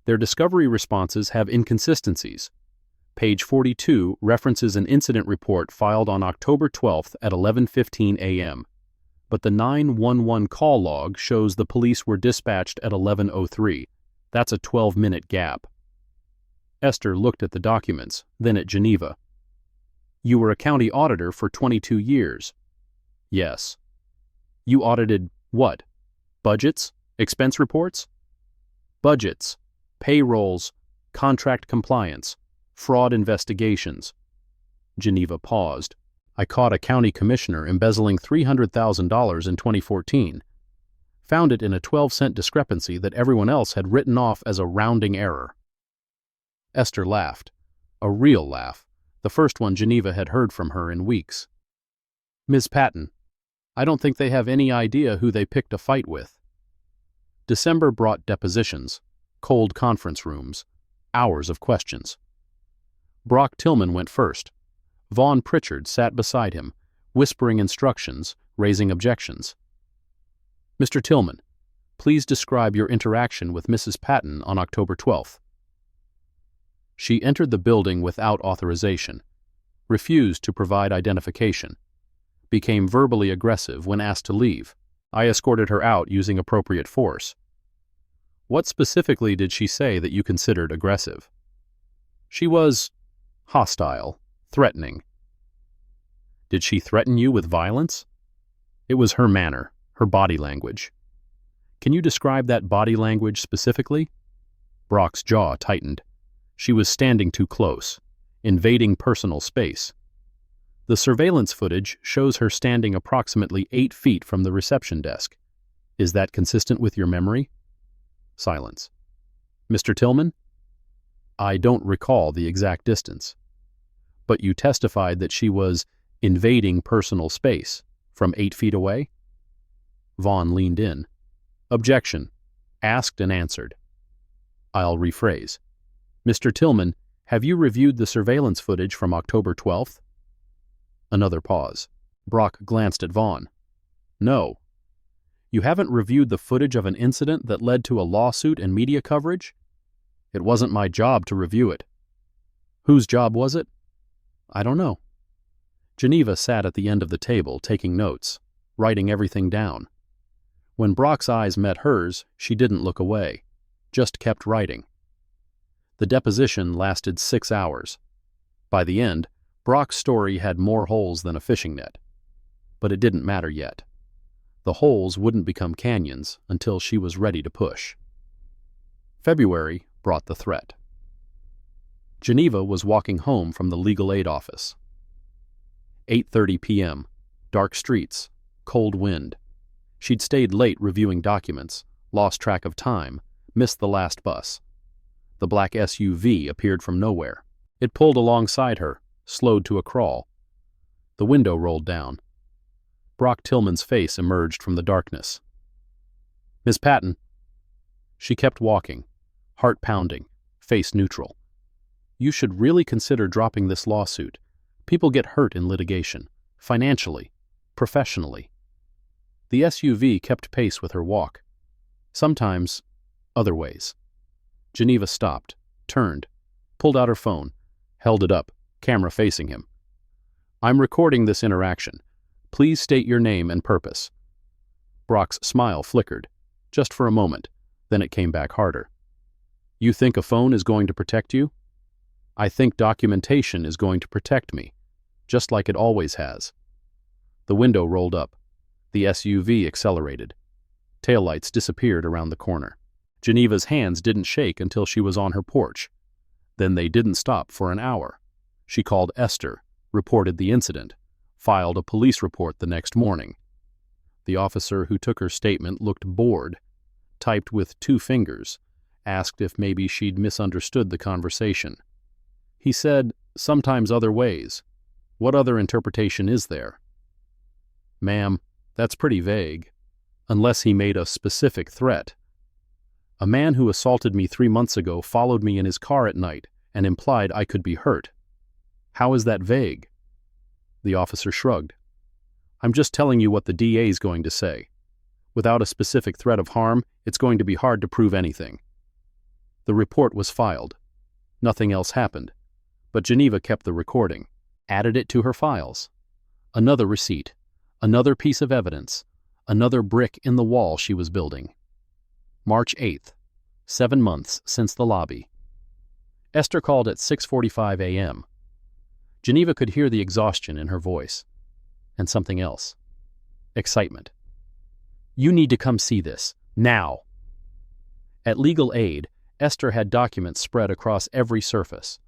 Their discovery responses have inconsistencies. Page 42 references an incident report filed on October 12th at 11:15 a.m., but the 911 call log shows the police were dispatched at 11:03. That's a 12-minute gap." Esther looked at the documents, then at Geneva. "You were a county auditor for 22 years. "Yes." "You audited what? Budgets? Expense reports?" "Budgets, payrolls, contract compliance, fraud investigations." Geneva paused. "I caught a county commissioner embezzling $300,000 in 2014. Found it in a 12-cent discrepancy that everyone else had written off as a rounding error." Esther laughed. A real laugh, the first one Geneva had heard from her in weeks. "Ms. Patton, I don't think they have any idea who they picked a fight with." December brought depositions, cold conference rooms, hours of questions. Brock Tillman went first. Vaughn Pritchard sat beside him, whispering instructions, raising objections. "Mr. Tillman, please describe your interaction with Mrs. Patton on October 12th. "She entered the building without authorization, refused to provide identification, became verbally aggressive when asked to leave. I escorted her out using appropriate force." "What specifically did she say that you considered aggressive?" "She was hostile, threatening." "Did she threaten you with violence?" "It was her manner, her body language." "Can you describe that body language specifically?" Brock's jaw tightened. She was standing too close, invading personal space. The surveillance footage shows her standing approximately 8 feet from the reception desk. Is that consistent with your memory? Silence. "Mr. Tillman?" "I don't recall the exact distance." "But you testified that she was invading personal space from 8 feet away?" Vaughn leaned in. "Objection. Asked and answered." I'll rephrase. "Mr. Tillman, have you reviewed the surveillance footage from October 12th? Another pause. Brock glanced at Vaughn. "No." "You haven't reviewed the footage of an incident that led to a lawsuit and media coverage?" "It wasn't my job to review it." "Whose job was it?" "I don't know." Geneva sat at the end of the table taking notes, writing everything down. When Brock's eyes met hers, she didn't look away, just kept writing. The deposition lasted 6 hours. By the end, Brock's story had more holes than a fishing net. But it didn't matter yet. The holes wouldn't become canyons until she was ready to push. February brought the threat. Geneva was walking home from the legal aid office. 8:30 p.m., dark streets, cold wind. She'd stayed late reviewing documents, lost track of time, missed the last bus. The black SUV appeared from nowhere. It pulled alongside her, slowed to a crawl. The window rolled down. Brock Tillman's face emerged from the darkness. "Miss Patton." She kept walking, heart pounding, face neutral. "You should really consider dropping this lawsuit. People get hurt in litigation, financially, professionally." The SUV kept pace with her walk. Sometimes, other ways. Geneva stopped, turned, pulled out her phone, held it up, camera facing him. "I'm recording this interaction. Please state your name and purpose." Brock's smile flickered, just for a moment, then it came back harder. "You think a phone is going to protect you? I think documentation is going to protect me, just like it always has." The window rolled up. The SUV accelerated. Taillights disappeared around the corner. Geneva's hands didn't shake until she was on her porch. Then they didn't stop for an hour. She called Esther, reported the incident, filed a police report the next morning. The officer who took her statement looked bored, typed with 2 fingers, asked if maybe she'd misunderstood the conversation. He said, "Sometimes other ways. What other interpretation is there?" "Ma'am, that's pretty vague. Unless he made a specific threat. A man who assaulted me 3 months ago followed me in his car at night and implied I could be hurt. How is that vague?" The officer shrugged. "I'm just telling you what the DA's going to say. Without a specific threat of harm, it's going to be hard to prove anything." The report was filed. Nothing else happened, but Geneva kept the recording, added it to her files. Another receipt, another piece of evidence, another brick in the wall she was building. March 8th, 7 months since the lobby. Esther called at 6:45 a.m. Geneva could hear the exhaustion in her voice. And something else. Excitement. "You need to come see this, now." At legal aid, Esther had documents spread across every surface.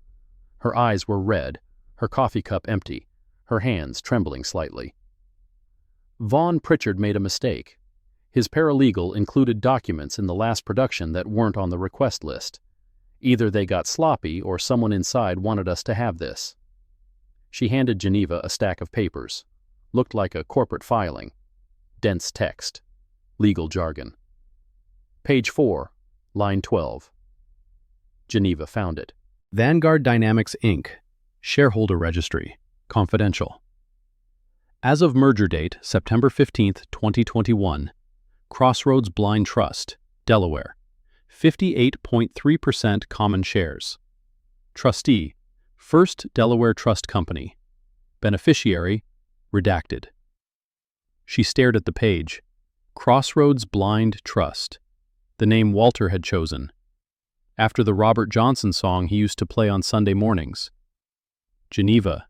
Her eyes were red, her coffee cup empty, her hands trembling slightly. Vaughn Pritchard made a mistake. His paralegal included documents in the last production that weren't on the request list. Either they got sloppy or someone inside wanted us to have this. She handed Geneva a stack of papers. Looked like a corporate filing. Dense text. Legal jargon. Page 4, line 12. Geneva found it. Vanguard Dynamics, Inc. Shareholder Registry. Confidential. As of merger date, September 15, 2021, Crossroads Blind Trust, Delaware. 58.3% common shares. Trustee, First Delaware Trust Company. Beneficiary, redacted. She stared at the page. Crossroads Blind Trust. The name Walter had chosen. After the Robert Johnson song he used to play on Sunday mornings. Geneva.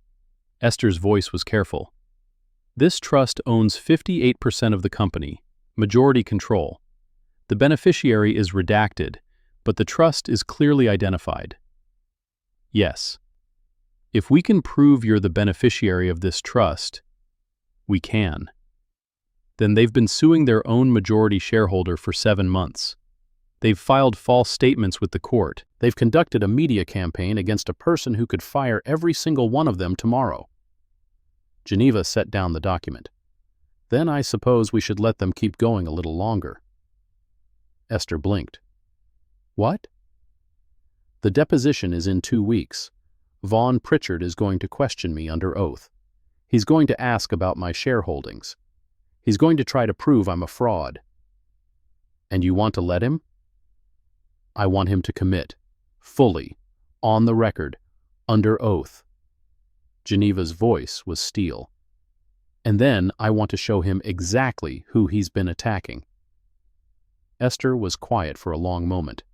Esther's voice was careful. This trust owns 58% of the company, majority control. The beneficiary is redacted, but the trust is clearly identified. Yes. If we can prove you're the beneficiary of this trust, we can. Then they've been suing their own majority shareholder for 7 months. They've filed false statements with the court. They've conducted a media campaign against a person who could fire every single one of them tomorrow. Geneva set down the document. Then I suppose we should let them keep going a little longer. Esther blinked. What? The deposition is in 2 weeks. Vaughn Pritchard is going to question me under oath. He's going to ask about my shareholdings. He's going to try to prove I'm a fraud. And you want to let him? I want him to commit, fully, on the record, under oath. Geneva's voice was steel. And then I want to show him exactly who he's been attacking. Esther was quiet for a long moment.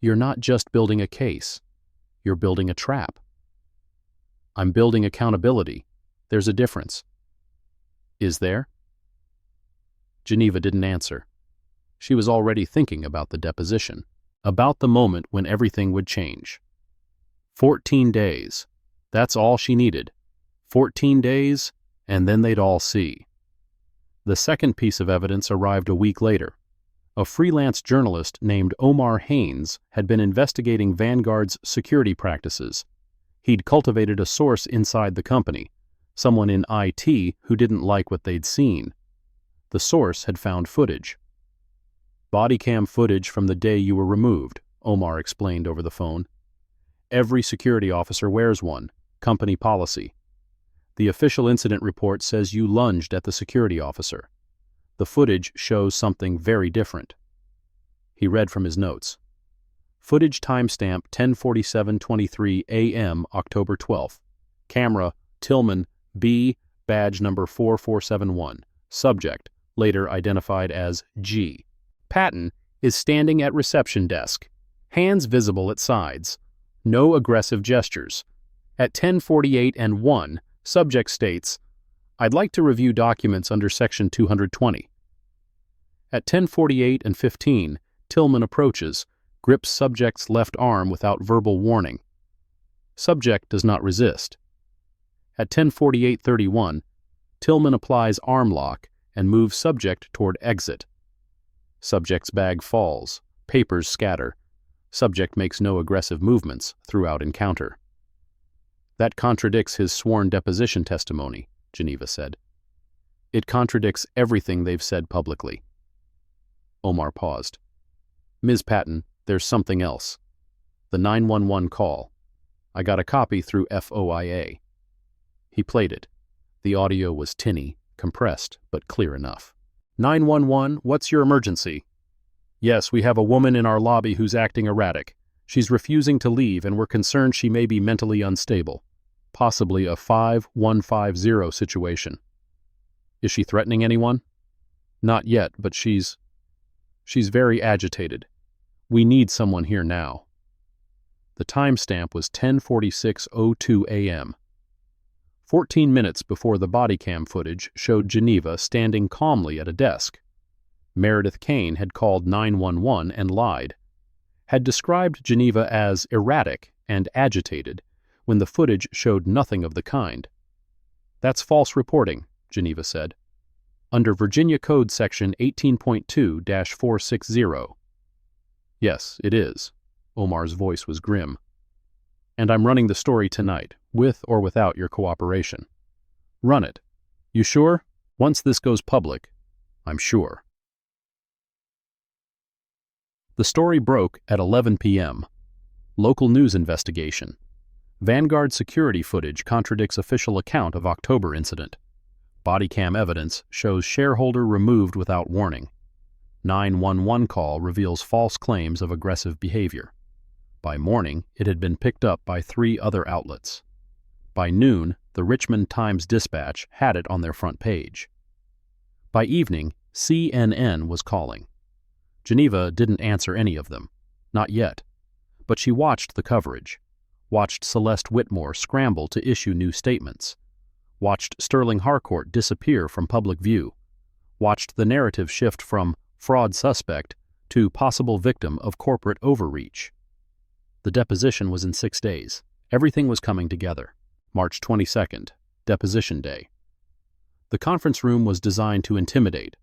You're not just building a case. You're building a trap. I'm building accountability. There's a difference. Is there? Geneva didn't answer. She was already thinking about the deposition, about the moment when everything would change. 14 days. That's all she needed. 14 days, and then they'd all see. The second piece of evidence arrived a week later. A freelance journalist named Omar Haynes had been investigating Vanguard's security practices. He'd cultivated a source inside the company, someone in IT who didn't like what they'd seen. The source had found footage. Bodycam footage from the day you were removed, Omar explained over the phone. Every security officer wears one, company policy. The official incident report says you lunged at the security officer. The footage shows something very different. He read from his notes. Footage timestamp 10:47:23 a.m. October 12th. Camera Tillman B. Badge number 4471. Subject, later identified as G. Patton is standing at reception desk. Hands visible at sides. No aggressive gestures. At 10:48 and 1, subject states, I'd like to review documents under Section 220. At 10:48 and 15, Tillman approaches, grips subject's left arm without verbal warning. Subject does not resist. At 10:48:31, Tillman applies arm lock and moves subject toward exit. Subject's bag falls, papers scatter. Subject makes no aggressive movements throughout encounter. That contradicts his sworn deposition testimony, Geneva said. It contradicts everything they've said publicly. Omar paused. Ms. Patton, there's something else. The 911 call. I got a copy through FOIA. He played it. The audio was tinny, compressed, but clear enough. 911, what's your emergency? Yes, we have a woman in our lobby who's acting erratic. She's refusing to leave and we're concerned she may be mentally unstable. Possibly a 5150 situation. Is she threatening anyone? Not yet, but she's very agitated. We need someone here now. The timestamp was 10:46:02 a.m. 14 minutes before the bodycam footage showed Geneva standing calmly at a desk. Meredith Kane had called 911 and lied, had described Geneva as erratic and agitated when the footage showed nothing of the kind. That's false reporting, Geneva said. Under Virginia Code Section 18.2-460. Yes, it is. Omar's voice was grim. And I'm running the story tonight, with or without your cooperation. Run it. You sure? Once this goes public, I'm sure. The story broke at 11 p.m. Local news investigation. Vanguard security footage contradicts official account of October incident. Bodycam evidence shows shareholder removed without warning. 911 call reveals false claims of aggressive behavior. By morning, it had been picked up by 3 other outlets. By noon, the Richmond Times-Dispatch had it on their front page. By evening, CNN was calling. Geneva didn't answer any of them, not yet, but she watched the coverage, watched Celeste Whitmore scramble to issue new statements, watched Sterling Harcourt disappear from public view, watched the narrative shift from fraud suspect to possible victim of corporate overreach. The deposition was in 6 days. Everything was coming together. March 22nd, deposition day. The conference room was designed to intimidate.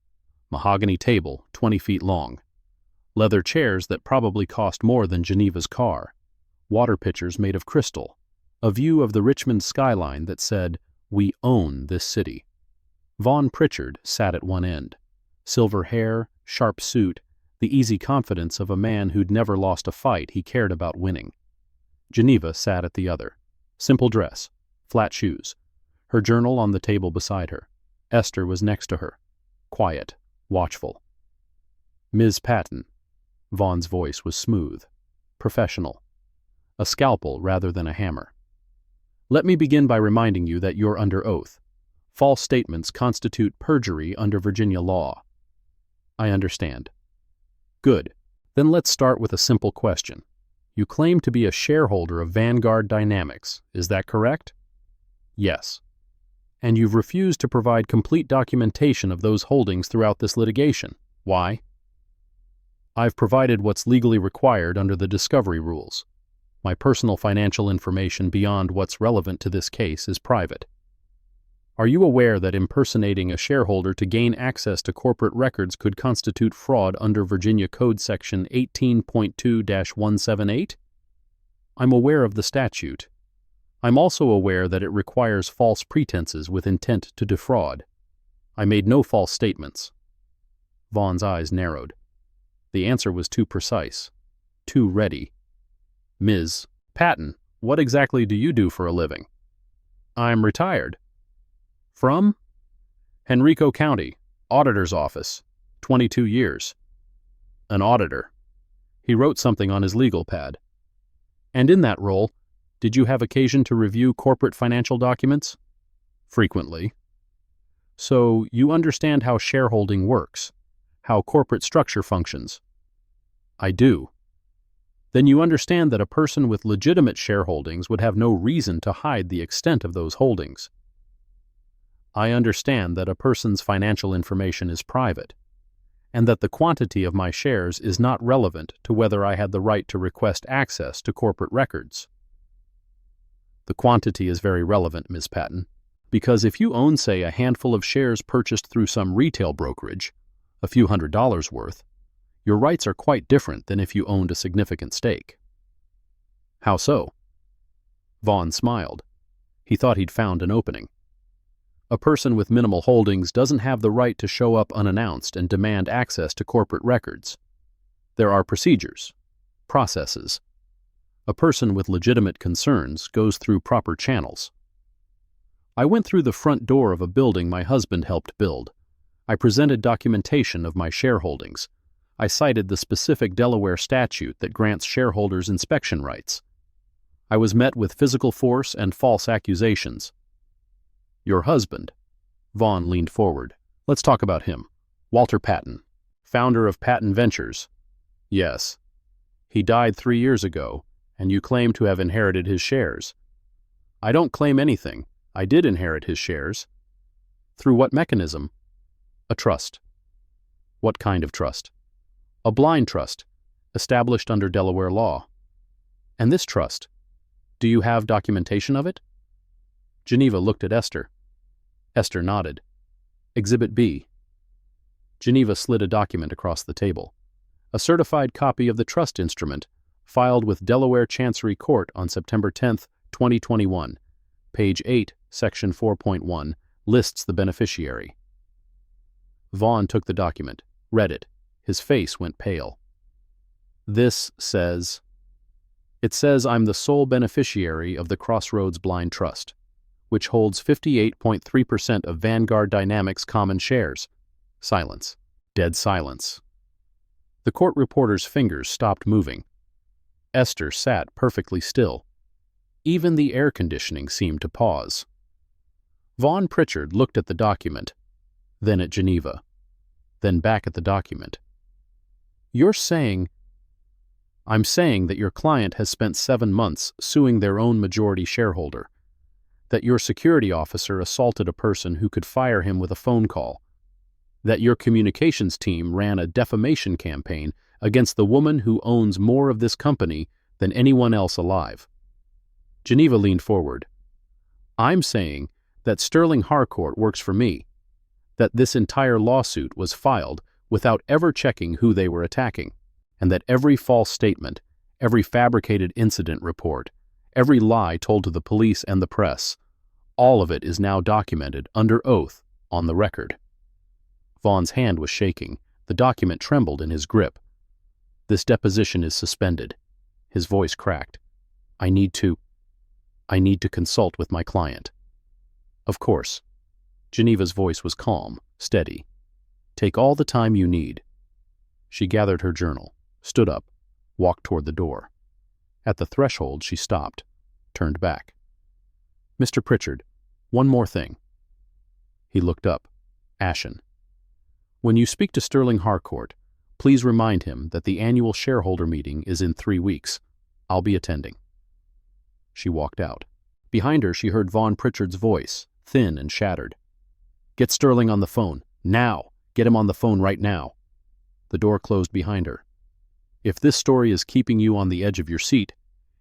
Mahogany table, 20 feet long. Leather chairs that probably cost more than Geneva's car. Water pitchers made of crystal. A view of the Richmond skyline that said, "We own this city." Vaughn Pritchard sat at one end. Silver hair, sharp suit, the easy confidence of a man who'd never lost a fight he cared about winning. Geneva sat at the other. Simple dress, flat shoes. Her journal on the table beside her. Esther was next to her. Quiet, watchful. Ms. Patton. Vaughn's voice was smooth, professional. A scalpel rather than a hammer. Let me begin by reminding you that you're under oath. False statements constitute perjury under Virginia law. I understand. Good. Then let's start with a simple question. You claim to be a shareholder of Vanguard Dynamics, is that correct? Yes. And you've refused to provide complete documentation of those holdings throughout this litigation. Why? I've provided what's legally required under the discovery rules. My personal financial information beyond what's relevant to this case is private. Are you aware that impersonating a shareholder to gain access to corporate records could constitute fraud under Virginia Code Section 18.2-178? I'm aware of the statute. I'm also aware that it requires false pretenses with intent to defraud. I made no false statements. Vaughn's eyes narrowed. The answer was too precise, too ready. Ms. Patton, what exactly do you do for a living? I'm retired. From? Henrico County, Auditor's Office, 22 years. An auditor. He wrote something on his legal pad. And in that role, did you have occasion to review corporate financial documents? Frequently. So you understand how shareholding works, how corporate structure functions? I do. Then you understand that a person with legitimate shareholdings would have no reason to hide the extent of those holdings. I understand that a person's financial information is private, and that the quantity of my shares is not relevant to whether I had the right to request access to corporate records. The quantity is very relevant, Ms. Patton, because if you own, say, a handful of shares purchased through some retail brokerage, a few $100s worth, your rights are quite different than if you owned a significant stake. How so? Vaughn smiled. He thought he'd found an opening. A person with minimal holdings doesn't have the right to show up unannounced and demand access to corporate records. There are procedures, processes. A person with legitimate concerns goes through proper channels. I went through the front door of a building my husband helped build. I presented documentation of my shareholdings. I cited the specific Delaware statute that grants shareholders inspection rights. I was met with physical force and false accusations. Your husband. Vaughn leaned forward. Let's talk about him. Walter Patton, founder of Patton Ventures. Yes. He died 3 years ago, and you claim to have inherited his shares. I don't claim anything. I did inherit his shares. Through what mechanism? A trust. What kind of trust? A blind trust, established under Delaware law. And this trust, do you have documentation of it? Geneva looked at Esther. Esther nodded. Exhibit B. Geneva slid a document across the table. A certified copy of the trust instrument, filed with Delaware Chancery Court on September 10, 2021. Page 8, Section 4.1, lists the beneficiary. Vaughn took the document, read it. His face went pale. This says... It says I'm the sole beneficiary of the Crossroads Blind Trust, which holds 58.3% of Vanguard Dynamics common shares. Silence. Dead silence. The court reporter's fingers stopped moving. Esther sat perfectly still. Even the air conditioning seemed to pause. Vaughn Pritchard looked at the document, then at Geneva, then back at the document. You're saying... I'm saying that your client has spent 7 months suing their own majority shareholder, that your security officer assaulted a person who could fire him with a phone call, that your communications team ran a defamation campaign against the woman who owns more of this company than anyone else alive. Geneva leaned forward. I'm saying that Sterling Harcourt works for me, that this entire lawsuit was filed without ever checking who they were attacking, and that every false statement, every fabricated incident report, every lie told to the police and the press, all of it is now documented under oath on the record. Vaughn's hand was shaking. The document trembled in his grip. This deposition is suspended. His voice cracked. I need to consult with my client. Of course. Geneva's voice was calm, steady. Take all the time you need. She gathered her journal, stood up, walked toward the door. At the threshold, she stopped, turned back. Mr. Pritchard, one more thing. He looked up, ashen. When you speak to Sterling Harcourt, please remind him that the annual shareholder meeting is in 3 weeks. I'll be attending. She walked out. Behind her, she heard Vaughn Pritchard's voice, thin and shattered. Get Sterling on the phone, now! Get him on the phone right now. The door closed behind her. If this story is keeping you on the edge of your seat,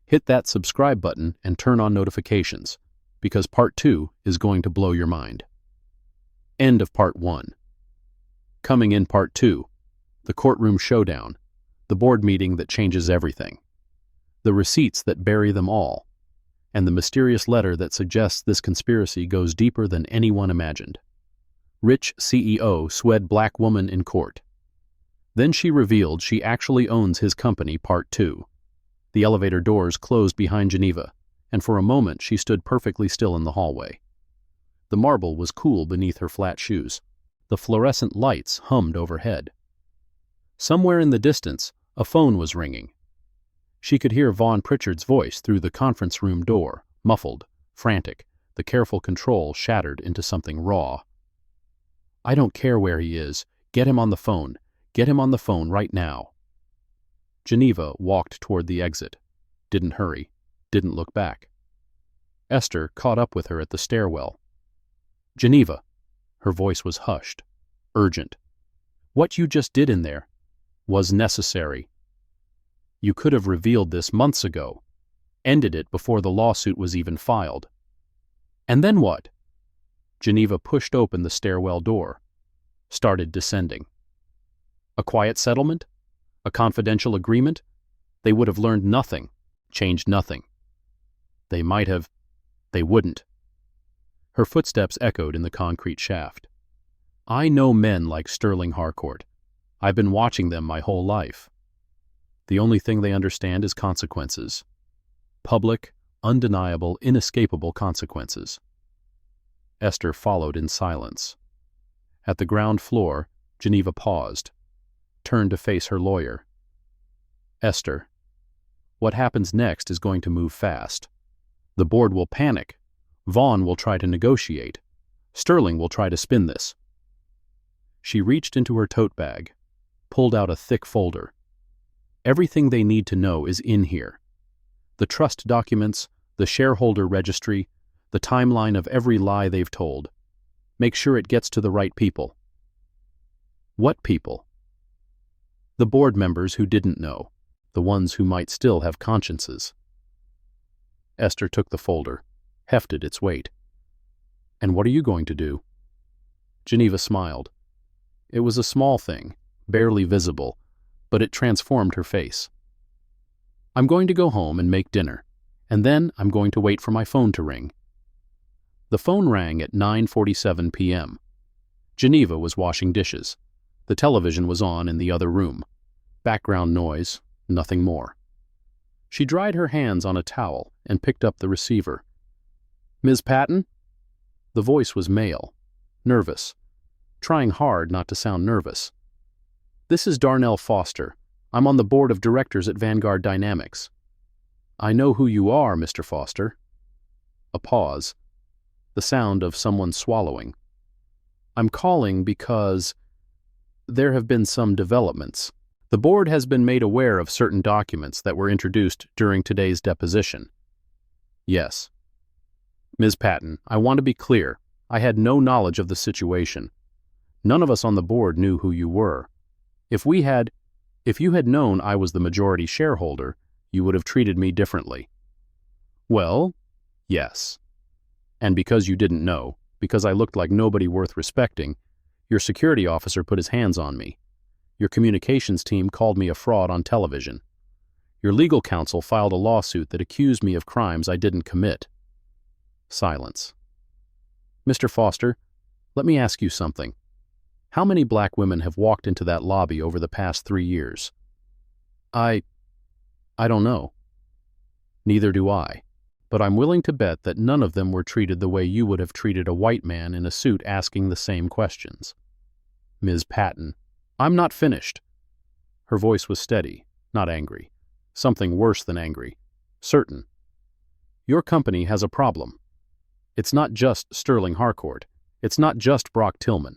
hit that subscribe button and turn on notifications, because Part 2 is going to blow your mind. End of Part 1. Coming in Part 2, the courtroom showdown, the board meeting that changes everything, the receipts that bury them all, and the mysterious letter that suggests this conspiracy goes deeper than anyone imagined. Rich CEO swed black woman in court. Then she revealed she actually owns his company. Part 2. The elevator doors closed behind Geneva, and for a moment she stood perfectly still in the hallway. The marble was cool beneath her flat shoes. The fluorescent lights hummed overhead. Somewhere in the distance, a phone was ringing. She could hear Vaughn Pritchard's voice through the conference room door, muffled, frantic, the careful control shattered into something raw. I don't care where he is. Get him on the phone. Get him on the phone right now. Geneva walked toward the exit. Didn't hurry. Didn't look back. Esther caught up with her at the stairwell. Geneva. Her voice was hushed, urgent. What you just did in there was necessary. You could have revealed this months ago, ended it before the lawsuit was even filed. And then what? Geneva pushed open the stairwell door, started descending. A quiet settlement? A confidential agreement? They would have learned nothing, changed nothing. They might have, they wouldn't. Her footsteps echoed in the concrete shaft. I know men like Sterling Harcourt. I've been watching them my whole life. The only thing they understand is consequences. Public, undeniable, inescapable consequences. Esther followed in silence. At the ground floor, Geneva paused, turned to face her lawyer. Esther, what happens next is going to move fast. The board will panic. Vaughn will try to negotiate. Sterling will try to spin this. She reached into her tote bag, pulled out a thick folder. Everything they need to know is in here. The trust documents, the shareholder registry, the timeline of every lie they've told. Make sure it gets to the right people. What people? The board members who didn't know, the ones who might still have consciences. Esther took the folder, hefted its weight. And what are you going to do? Geneva smiled. It was a small thing, barely visible, but it transformed her face. I'm going to go home and make dinner, and then I'm going to wait for my phone to ring. The phone rang at 9:47 p.m. Geneva was washing dishes. The television was on in the other room. Background noise, nothing more. She dried her hands on a towel and picked up the receiver. Ms. Patton? The voice was male, nervous, trying hard not to sound nervous. This is Darnell Foster. I'm on the board of directors at Vanguard Dynamics. I know who you are, Mr. Foster. A pause. The sound of someone swallowing. I'm calling because there have been some developments. The board has been made aware of certain documents that were introduced during today's deposition. Yes. Ms. Patton, I want to be clear. I had no knowledge of the situation. None of us on the board knew who you were. If you had known I was the majority shareholder, you would have treated me differently. Well, yes. And because you didn't know, because I looked like nobody worth respecting, your security officer put his hands on me. Your communications team called me a fraud on television. Your legal counsel filed a lawsuit that accused me of crimes I didn't commit. Silence. Mr. Foster, let me ask you something. How many black women have walked into that lobby over the past 3 years? I don't know. Neither do I. But I'm willing to bet that none of them were treated the way you would have treated a white man in a suit asking the same questions. Ms. Patton, I'm not finished. Her voice was steady, not angry. Something worse than angry. Certain. Your company has a problem. It's not just Sterling Harcourt. It's not just Brock Tillman.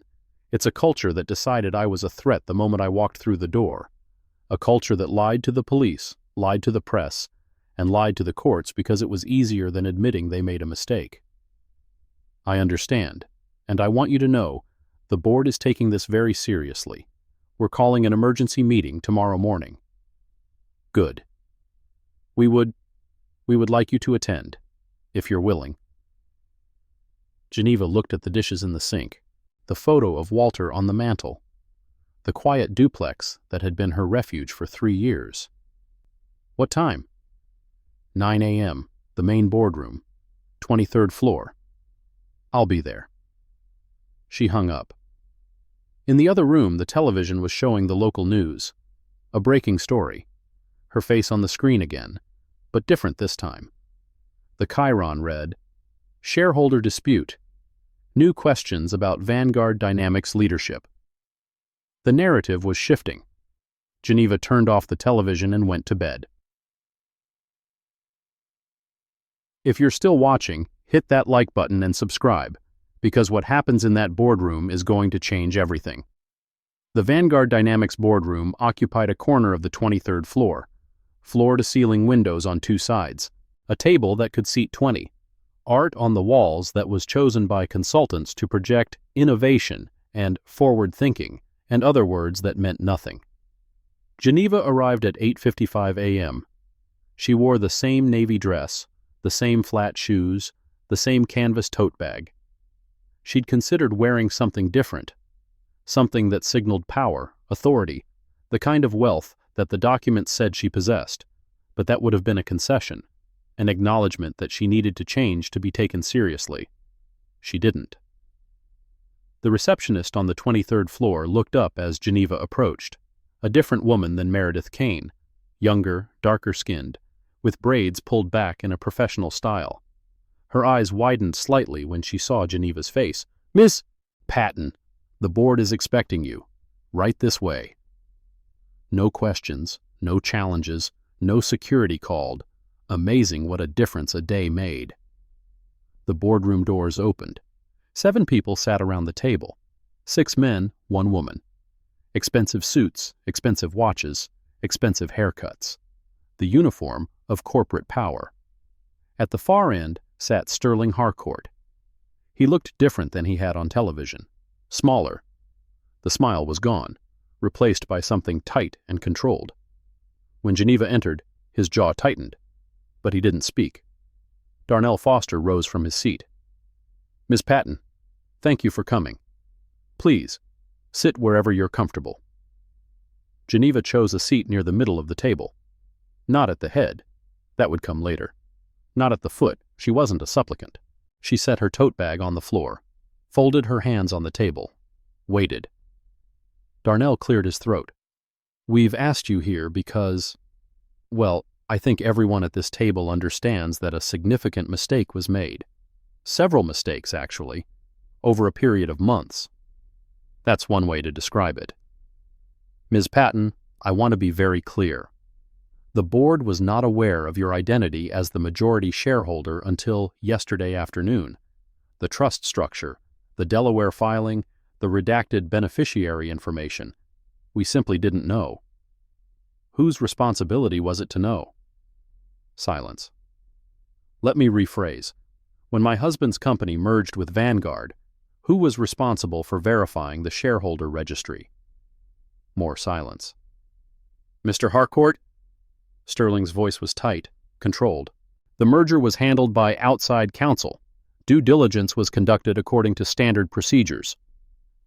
It's a culture that decided I was a threat the moment I walked through the door. A culture that lied to the police, lied to the press, and lied to the courts because it was easier than admitting they made a mistake. I understand, and I want you to know, the board is taking this very seriously. We're calling an emergency meeting tomorrow morning. Good. We would like you to attend, if you're willing. Geneva looked at the dishes in the sink, the photo of Walter on the mantel, the quiet duplex that had been her refuge for 3 years. What time? 9 a.m., the main boardroom, 23rd floor. I'll be there. She hung up. In the other room, the television was showing the local news. A breaking story. Her face on the screen again, but different this time. The chyron read, Shareholder dispute. New questions about Vanguard Dynamics leadership. The narrative was shifting. Geneva turned off the television and went to bed. If you're still watching, hit that like button and subscribe, because what happens in that boardroom is going to change everything. The Vanguard Dynamics boardroom occupied a corner of the 23rd floor, floor-to-ceiling windows on 2 sides, a table that could seat 20, art on the walls that was chosen by consultants to project innovation and forward thinking, and other words that meant nothing. Geneva arrived at 8:55 a.m. She wore the same navy dress, the same flat shoes, the same canvas tote bag. She'd considered wearing something different, something that signaled power, authority, the kind of wealth that the documents said she possessed, but that would have been a concession, an acknowledgement that she needed to change to be taken seriously. She didn't. The receptionist on the 23rd floor looked up as Geneva approached, a different woman than Meredith Kane, younger, darker-skinned, with braids pulled back in a professional style. Her eyes widened slightly when she saw Geneva's face. Miss Patton, the board is expecting you. Right this way. No questions, no challenges, no security called. Amazing what a difference a day made. The boardroom doors opened. 7 people sat around the table. 6 men, 1 woman. Expensive suits, expensive watches, expensive haircuts. The uniform of corporate power. At the far end sat Sterling Harcourt. He looked different than he had on television. Smaller. The smile was gone, replaced by something tight and controlled. When Geneva entered, his jaw tightened, but he didn't speak. Darnell Foster rose from his seat. Miss Patton, thank you for coming. Please, sit wherever you're comfortable. Geneva chose a seat near the middle of the table. Not at the head. That would come later. Not at the foot. She wasn't a supplicant. She set her tote bag on the floor, folded her hands on the table, waited. Darnell cleared his throat. We've asked you here because, well, I think everyone at this table understands that a significant mistake was made. Several mistakes, actually, over a period of months. That's one way to describe it. Ms. Patton, I want to be very clear. The board was not aware of your identity as the majority shareholder until yesterday afternoon. The trust structure, the Delaware filing, the redacted beneficiary information. We simply didn't know. Whose responsibility was it to know? Silence. Let me rephrase. When my husband's company merged with Vanguard, who was responsible for verifying the shareholder registry? More silence. Mr. Harcourt? Sterling's voice was tight, controlled. The merger was handled by outside counsel. Due diligence was conducted according to standard procedures.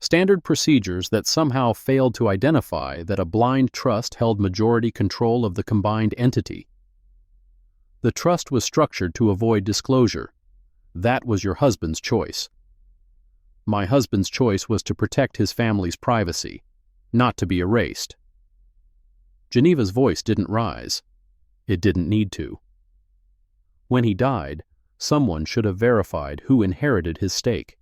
Standard procedures that somehow failed to identify that a blind trust held majority control of the combined entity. The trust was structured to avoid disclosure. That was your husband's choice. My husband's choice was to protect his family's privacy, not to be erased. Geneva's voice didn't rise. It didn't need to. When he died, someone should have verified who inherited his stake.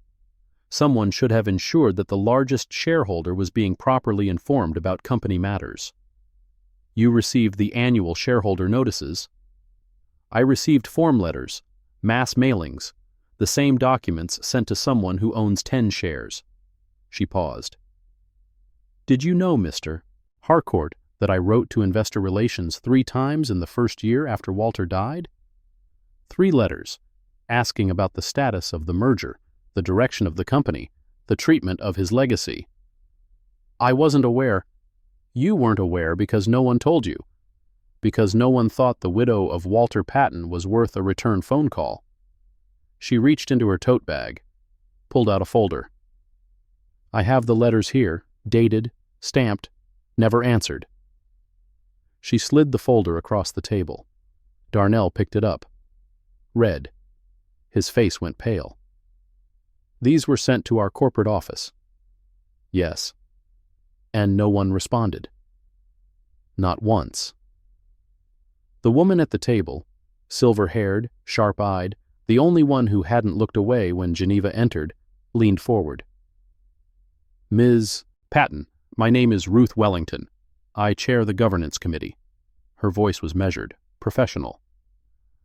Someone should have ensured that the largest shareholder was being properly informed about company matters. You received the annual shareholder notices. I received form letters, mass mailings, the The same documents sent to someone who owns 10 shares. She paused. Did you know, Mr. Harcourt, that I wrote to Investor Relations 3 times in the first year after Walter died? 3 letters, asking about the status of the merger, the direction of the company, the treatment of his legacy. I wasn't aware. You weren't aware because no one told you. Because no one thought the widow of Walter Patton was worth a return phone call. She reached into her tote bag, pulled out a folder. I have the letters here, dated, stamped, never answered. She slid the folder across the table. Darnell picked it up. Read. His face went pale. These were sent to our corporate office. Yes. And no one responded. Not once. The woman at the table, silver-haired, sharp-eyed, the only one who hadn't looked away when Geneva entered, leaned forward. Ms. Patton, my name is Ruth Wellington. I chair the governance committee. Her voice was measured, professional.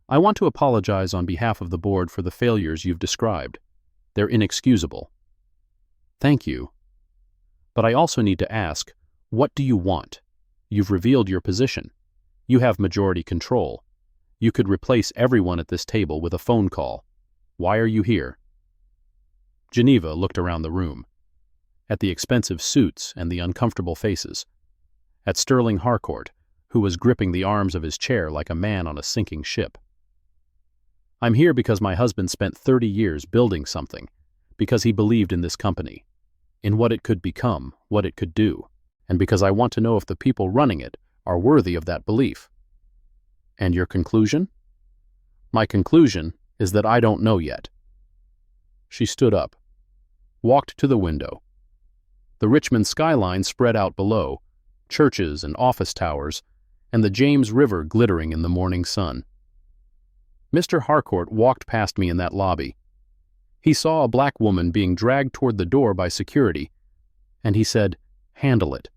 I want to apologize on behalf of the board for the failures you've described. They're inexcusable. Thank you. But I also need to ask, what do you want? You've revealed your position. You have majority control. You could replace everyone at this table with a phone call. Why are you here? Geneva looked around the room. At the expensive suits and the uncomfortable faces. At Sterling Harcourt, who was gripping the arms of his chair like a man on a sinking ship. I'm here because my husband spent 30 years building something, because he believed in this company, in what it could become, what it could do, and because I want to know if the people running it are worthy of that belief. And your conclusion? My conclusion is that I don't know yet. She stood up, walked to the window. The Richmond skyline spread out below, churches and office towers, and the James River glittering in the morning sun. Mr. Harcourt walked past me in that lobby. He saw a black woman being dragged toward the door by security, and he said, "Handle it."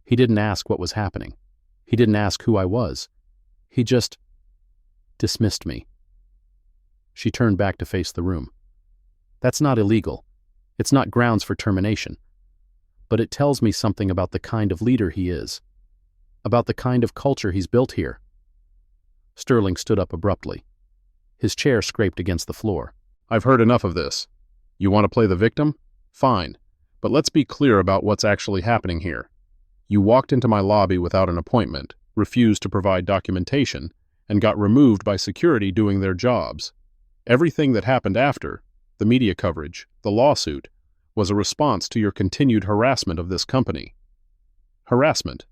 He didn't ask what was happening. He didn't ask who I was. He just dismissed me. She turned back to face the room. That's not illegal. It's not grounds for termination. But it tells me something about the kind of leader he is, about the kind of culture he's built here. Sterling stood up abruptly. His chair scraped against the floor. I've heard enough of this. You want to play the victim? Fine. But let's be clear about what's actually happening here. You walked into my lobby without an appointment, refused to provide documentation, and got removed by security doing their jobs. Everything that happened after, the media coverage, the lawsuit, was a response to your continued harassment of this company. Harassment.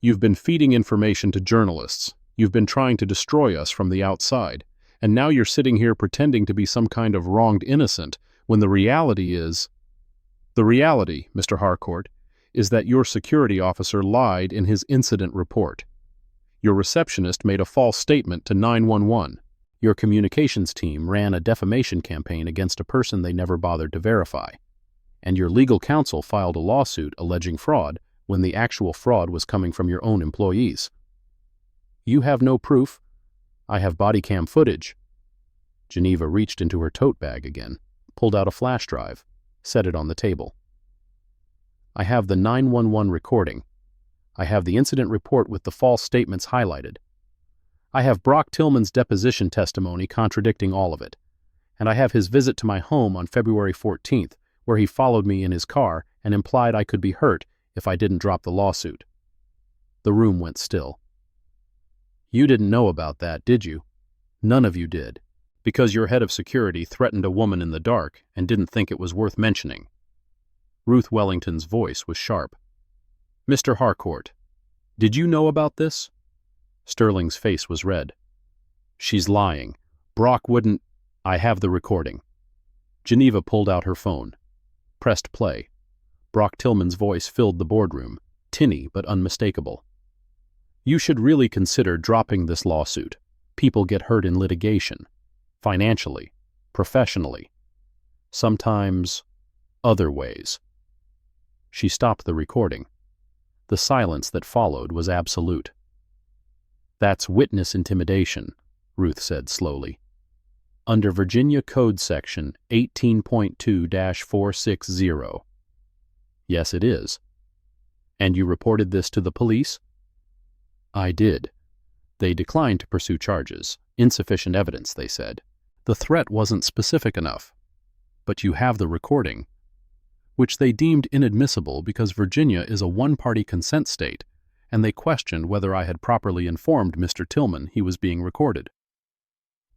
You've been feeding information to journalists. You've been trying to destroy us from the outside. And now you're sitting here pretending to be some kind of wronged innocent when the reality is... The reality, Mr. Harcourt, is that your security officer lied in his incident report. Your receptionist made a false statement to 911. Your communications team ran a defamation campaign against a person they never bothered to verify. And your legal counsel filed a lawsuit alleging fraud when the actual fraud was coming from your own employees. You have no proof. I have bodycam footage. Geneva reached into her tote bag again, pulled out a flash drive, set it on the table. I have the 911 recording. I have the incident report with the false statements highlighted. I have Brock Tillman's deposition testimony contradicting all of it. And I have his visit to my home on February 14th, where he followed me in his car and implied I could be hurt if I didn't drop the lawsuit. The room went still. You didn't know about that, did you? None of you did, because your head of security threatened a woman in the dark and didn't think it was worth mentioning. Ruth Wellington's voice was sharp. Mr. Harcourt, did you know about this? Sterling's face was red. She's lying. Brock wouldn't... I have the recording. Geneva pulled out her phone, pressed play. Brock Tillman's voice filled the boardroom, tinny but unmistakable. You should really consider dropping this lawsuit. People get hurt in litigation, financially, professionally, sometimes other ways. She stopped the recording. The silence that followed was absolute. That's witness intimidation, Ruth said slowly. under Virginia Code Section 18.2-460. Yes, it is. And you reported this to the police? I did. They declined to pursue charges. Insufficient evidence, they said. The threat wasn't specific enough. But you have the recording, which they deemed inadmissible because Virginia is a one-party consent state, and they questioned whether I had properly informed Mr. Tillman he was being recorded.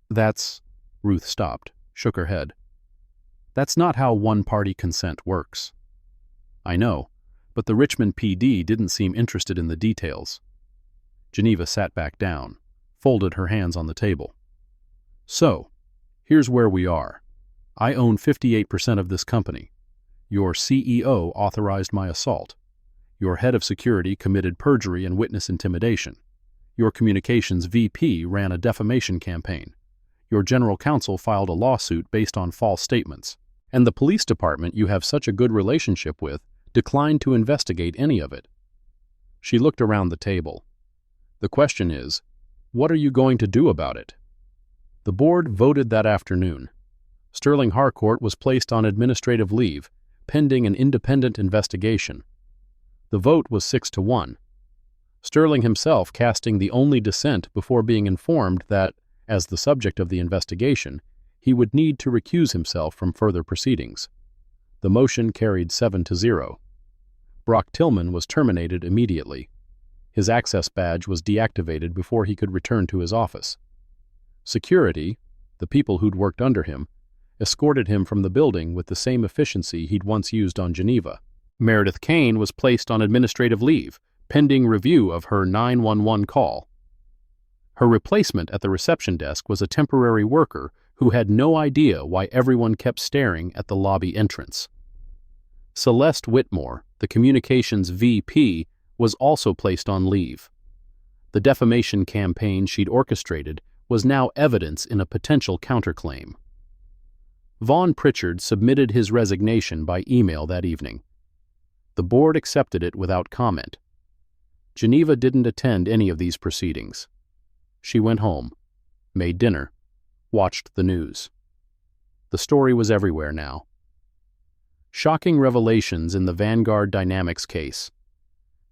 That's... Ruth stopped, shook her head. That's not how one-party consent works. I know, but the Richmond PD didn't seem interested in the details. Geneva sat back down, folded her hands on the table. So, here's where we are. I own 58% of this company. Your CEO authorized my assault. Your head of security committed perjury and witness intimidation. Your communications VP ran a defamation campaign. Your general counsel filed a lawsuit based on false statements. And the police department you have such a good relationship with declined to investigate any of it. She looked around the table. The question is, what are you going to do about it? The board voted that afternoon. Sterling Harcourt was placed on administrative leave, pending an independent investigation. The vote was 6-1. Sterling himself casting the only dissent before being informed that, as the subject of the investigation, he would need to recuse himself from further proceedings. The motion carried 7-0. Brock Tillman was terminated immediately. His access badge was deactivated before he could return to his office. Security, the people who'd worked under him, escorted him from the building with the same efficiency he'd once used on Geneva. Meredith Kane was placed on administrative leave, pending review of her 911 call. Her replacement at the reception desk was a temporary worker who had no idea why everyone kept staring at the lobby entrance. Celeste Whitmore, the communications VP, was also placed on leave. The defamation campaign she'd orchestrated was now evidence in a potential counterclaim. Vaughn Pritchard submitted his resignation by email that evening. The board accepted it without comment. Geneva didn't attend any of these proceedings. She went home, made dinner, watched the news. The story was everywhere now. Shocking revelations in the Vanguard Dynamics case.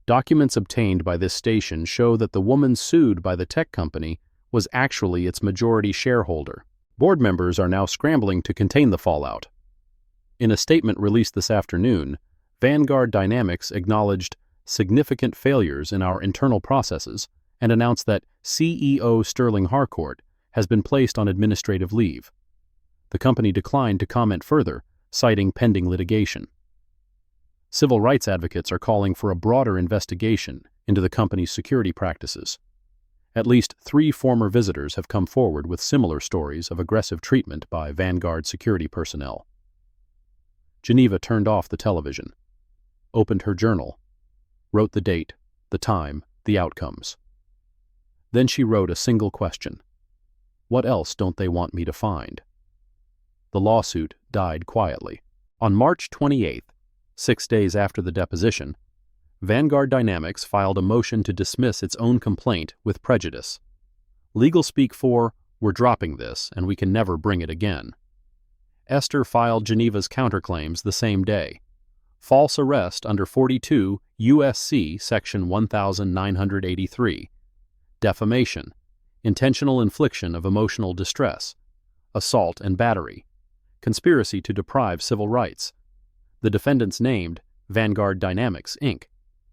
Documents obtained by this station show that the woman sued by the tech company was actually its majority shareholder. Board members are now scrambling to contain the fallout. In a statement released this afternoon, Vanguard Dynamics acknowledged significant failures in our internal processes and announced that CEO Sterling Harcourt has been placed on administrative leave. The company declined to comment further, citing pending litigation. Civil rights advocates are calling for a broader investigation into the company's security practices. At least 3 former visitors have come forward with similar stories of aggressive treatment by Vanguard security personnel. Geneva turned off the television, opened her journal, wrote the date, the time, the outcomes. Then she wrote a single question. What else don't they want me to find? The lawsuit died quietly. On March 28th, 6 days after the deposition, Vanguard Dynamics filed a motion to dismiss its own complaint with prejudice. Legal speak for, we're dropping this and we can never bring it again. Esther filed Geneva's counterclaims the same day. False arrest under 42 U.S.C. Section 1983. Defamation, intentional infliction of emotional distress, assault and battery, conspiracy to deprive civil rights. The defendants named Vanguard Dynamics, Inc.,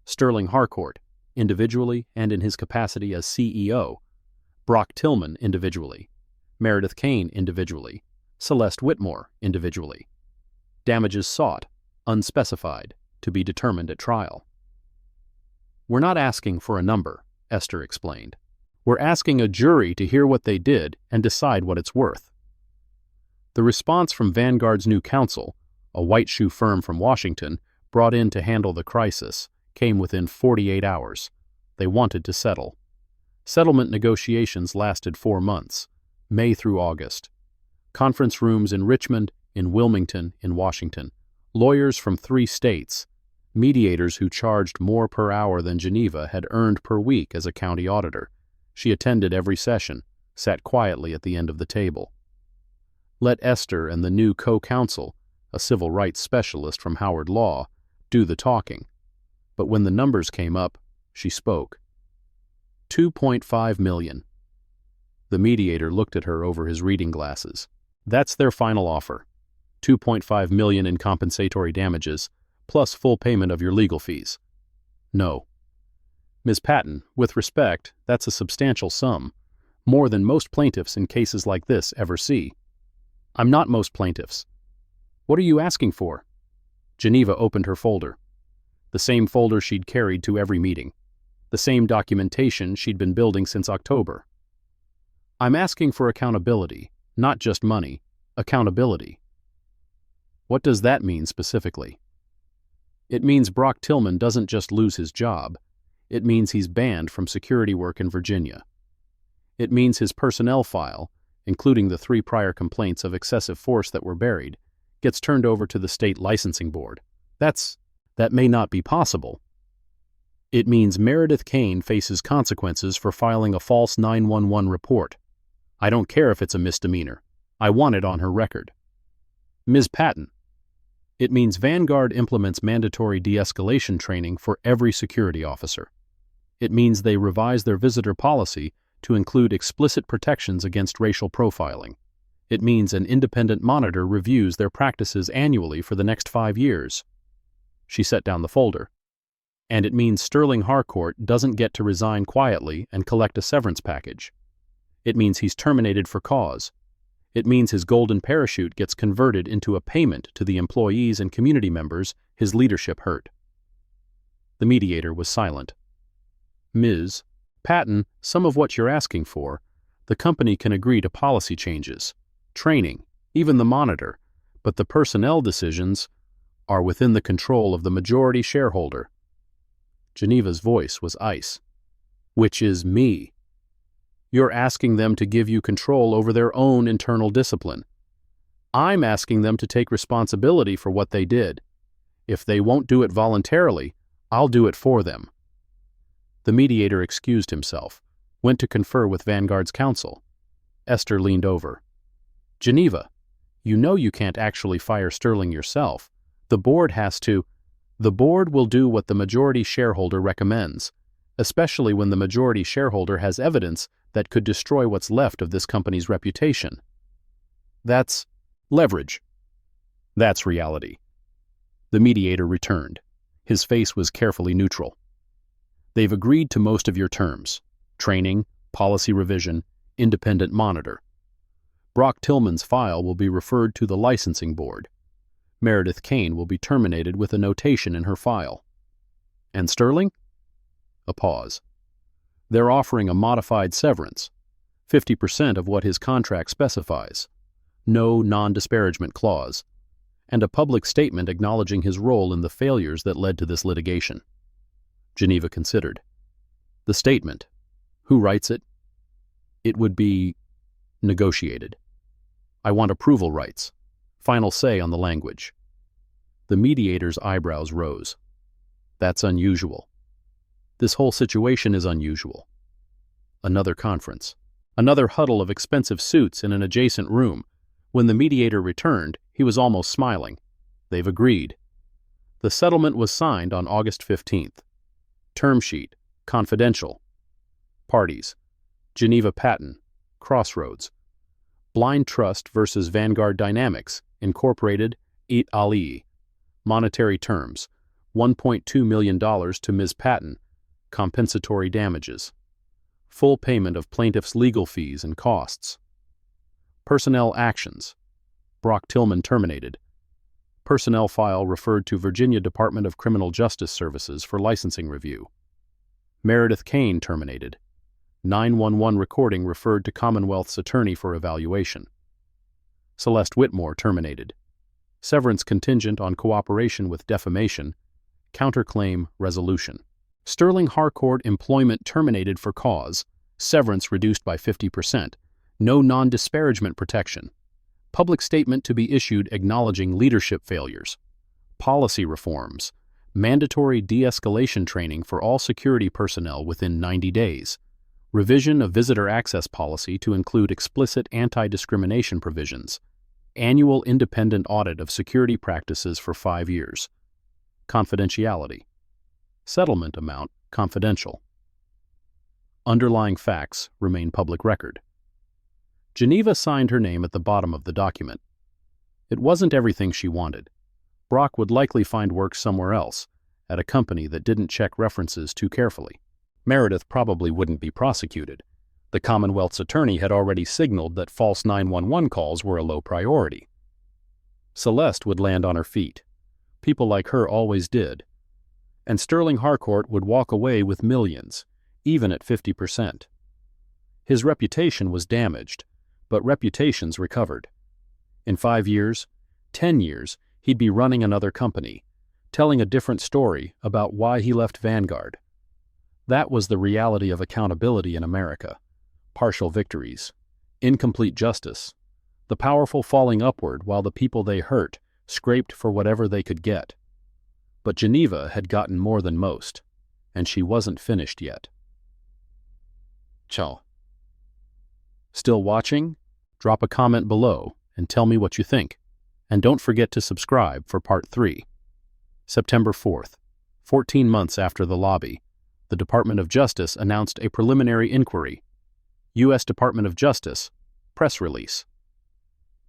Sterling Harcourt, individually and in his capacity as CEO, Brock Tillman individually, Meredith Kane individually, Celeste Whitmore individually. Damages sought, unspecified, to be determined at trial. We're not asking for a number, Esther explained. We're asking a jury to hear what they did and decide what it's worth. The response from Vanguard's new counsel, a white shoe firm from Washington, brought in to handle the crisis, came within 48 hours. They wanted to settle. Settlement negotiations lasted 4 months, May through August. Conference rooms in Richmond, in Wilmington, in Washington. Lawyers from 3 states. Mediators who charged more per hour than Geneva had earned per week as a county auditor. She attended every session, sat quietly at the end of the table. Let Esther and the new co-counsel, a civil rights specialist from Howard Law, do the talking. But when the numbers came up, she spoke. $2.5 million. The mediator looked at her over his reading glasses. That's their final offer. $2.5 million in compensatory damages, plus full payment of your legal fees. No. Ms. Patton, with respect, that's a substantial sum, more than most plaintiffs in cases like this ever see. I'm not most plaintiffs. What are you asking for? Geneva opened her folder. The same folder she'd carried to every meeting. The same documentation she'd been building since October. I'm asking for accountability, not just money. Accountability. What does that mean specifically? It means Brock Tillman doesn't just lose his job. It means he's banned from security work in Virginia. It means his personnel file, including the 3 prior complaints of excessive force that were buried, gets turned over to the state licensing board. That may not be possible. It means Meredith Kane faces consequences for filing a false 911 report. I don't care if it's a misdemeanor. I want it on her record. Ms. Patton. It means Vanguard implements mandatory de-escalation training for every security officer. It means they revise their visitor policy to include explicit protections against racial profiling. It means an independent monitor reviews their practices annually for the next 5 years. She set down the folder. And it means Sterling Harcourt doesn't get to resign quietly and collect a severance package. It means he's terminated for cause. It means his golden parachute gets converted into a payment to the employees and community members his leadership hurt. The mediator was silent. Ms. Patton, some of what you're asking for, the company can agree to policy changes, training, even the monitor, but the personnel decisions are within the control of the majority shareholder. Geneva's voice was ice. Which is me. You're asking them to give you control over their own internal discipline. I'm asking them to take responsibility for what they did. If they won't do it voluntarily, I'll do it for them. The mediator excused himself, went to confer with Vanguard's counsel. Esther leaned over. Geneva, you know you can't actually fire Sterling yourself. The board has to. The board will do what the majority shareholder recommends, especially when the majority shareholder has evidence that could destroy what's left of this company's reputation. That's leverage. That's reality. The mediator returned. His face was carefully neutral. They've agreed to most of your terms: training, policy revision, independent monitor. Brock Tillman's file will be referred to the licensing board. Meredith Kane will be terminated with a notation in her file. And Sterling? A pause. They're offering a modified severance, 50% of what his contract specifies, no non-disparagement clause, and a public statement acknowledging his role in the failures that led to this litigation. Geneva considered. The statement. Who writes it? It would be negotiated. I want approval rights. Final say on the language. The mediator's eyebrows rose. That's unusual. This whole situation is unusual. Another conference. Another huddle of expensive suits in an adjacent room. When the mediator returned, he was almost smiling. They've agreed. The settlement was signed on August 15th. Term sheet, confidential. Parties: Geneva Patton, Crossroads. Blind Trust versus Vanguard Dynamics, Incorporated, et al. Monetary terms: $1.2 million to Ms. Patton, compensatory damages. Full payment of plaintiff's legal fees and costs. Personnel actions: Brock Tillman terminated. Personnel file referred to Virginia Department of Criminal Justice Services for licensing review. Meredith Kane terminated. 911 recording referred to Commonwealth's attorney for evaluation. Celeste Whitmore terminated. Severance contingent on cooperation with defamation. Counterclaim resolution. Sterling Harcourt employment terminated for cause. Severance reduced by 50%. No non-disparagement protection. Public statement to be issued acknowledging leadership failures. Policy reforms. Mandatory de-escalation training for all security personnel within 90 days. Revision of visitor access policy to include explicit anti-discrimination provisions. Annual independent audit of security practices for 5 years. Confidentiality. Settlement amount confidential. Underlying facts remain public record. Geneva signed her name at the bottom of the document. It wasn't everything she wanted. Brock would likely find work somewhere else, at a company that didn't check references too carefully. Meredith probably wouldn't be prosecuted. The Commonwealth's attorney had already signaled that false 911 calls were a low priority. Celeste would land on her feet. People like her always did. And Sterling Harcourt would walk away with millions, even at 50%. His reputation was damaged, but reputations recovered. In 5 years, 10 years, he'd be running another company, telling a different story about why he left Vanguard. That was the reality of accountability in America. Partial victories, incomplete justice, the powerful falling upward while the people they hurt scraped for whatever they could get. But Geneva had gotten more than most, and she wasn't finished yet. Ciao. Still watching? Drop a comment below and tell me what you think. And don't forget to subscribe for Part 3. September 4th, 14 months after the lobby, the Department of Justice announced a preliminary inquiry. U.S. Department of Justice, press release.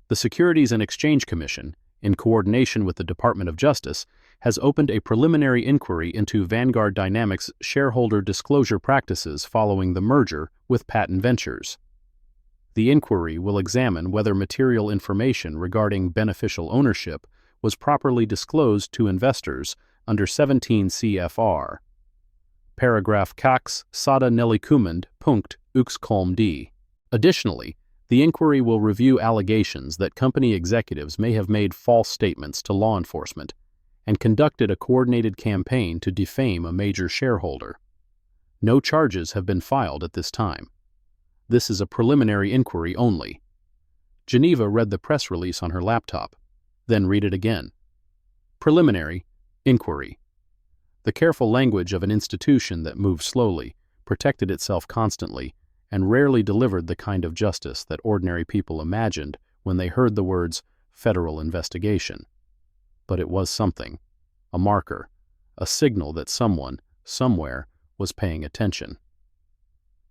The Securities and Exchange Commission, in coordination with the Department of Justice, has opened a preliminary inquiry into Vanguard Dynamics' shareholder disclosure practices following the merger with Patton Ventures. The inquiry will examine whether material information regarding beneficial ownership was properly disclosed to investors under 17 CFR. Paragraph Cax Sada Nellikumend Punkt Uxcolm D. Additionally, the inquiry will review allegations that company executives may have made false statements to law enforcement and conducted a coordinated campaign to defame a major shareholder. No charges have been filed at this time. This is a preliminary inquiry only. Geneva read the press release on her laptop, then read it again. Preliminary inquiry. The careful language of an institution that moved slowly, protected itself constantly, and rarely delivered the kind of justice that ordinary people imagined when they heard the words federal investigation. But it was something, a marker, a signal that someone, somewhere, was paying attention.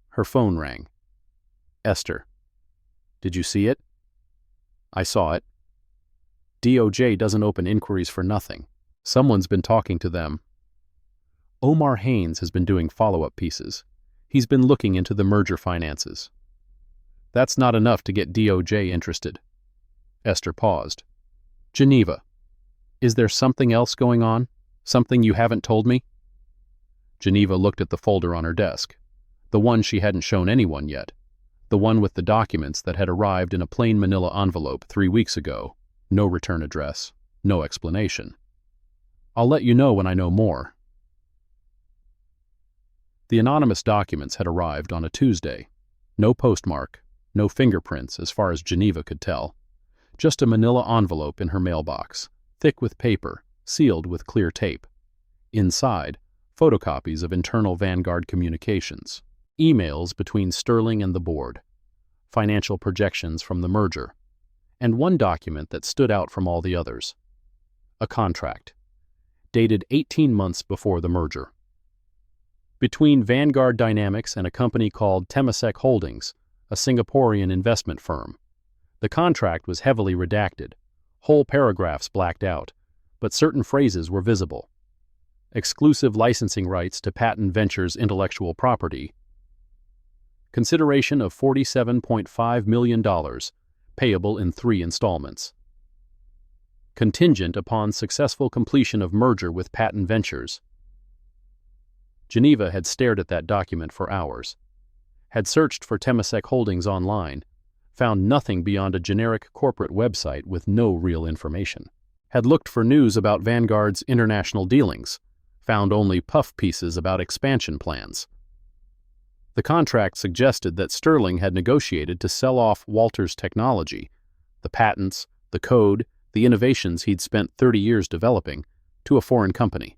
Her phone rang. Esther. Did you see it? I saw it. DOJ doesn't open inquiries for nothing. Someone's been talking to them. Omar Haynes has been doing follow-up pieces. He's been looking into the merger finances. That's not enough to get DOJ interested. Esther paused. Geneva, is there something else going on? Something you haven't told me? Geneva looked at the folder on her desk, the one she hadn't shown anyone yet, the one with the documents that had arrived in a plain manila envelope 3 weeks ago. No return address, no explanation. I'll let you know when I know more. The anonymous documents had arrived on a Tuesday. No postmark, no fingerprints as far as Geneva could tell. Just a manila envelope in her mailbox, thick with paper, sealed with clear tape. Inside, photocopies of internal Vanguard communications, emails between Sterling and the board, financial projections from the merger, and one document that stood out from all the others. A contract, dated 18 months before the merger. Between Vanguard Dynamics and a company called Temasek Holdings, a Singaporean investment firm. The contract was heavily redacted, whole paragraphs blacked out, but certain phrases were visible. Exclusive licensing rights to Patton Ventures' intellectual property. Consideration of $47.5 million, payable in 3 installments. Contingent upon successful completion of merger with Patton Ventures. Geneva had stared at that document for hours, had searched for Temasek Holdings online, found nothing beyond a generic corporate website with no real information, had looked for news about Vanguard's international dealings, found only puff pieces about expansion plans. The contract suggested that Sterling had negotiated to sell off Walter's technology, the patents, the code, the innovations he'd spent 30 years developing, to a foreign company,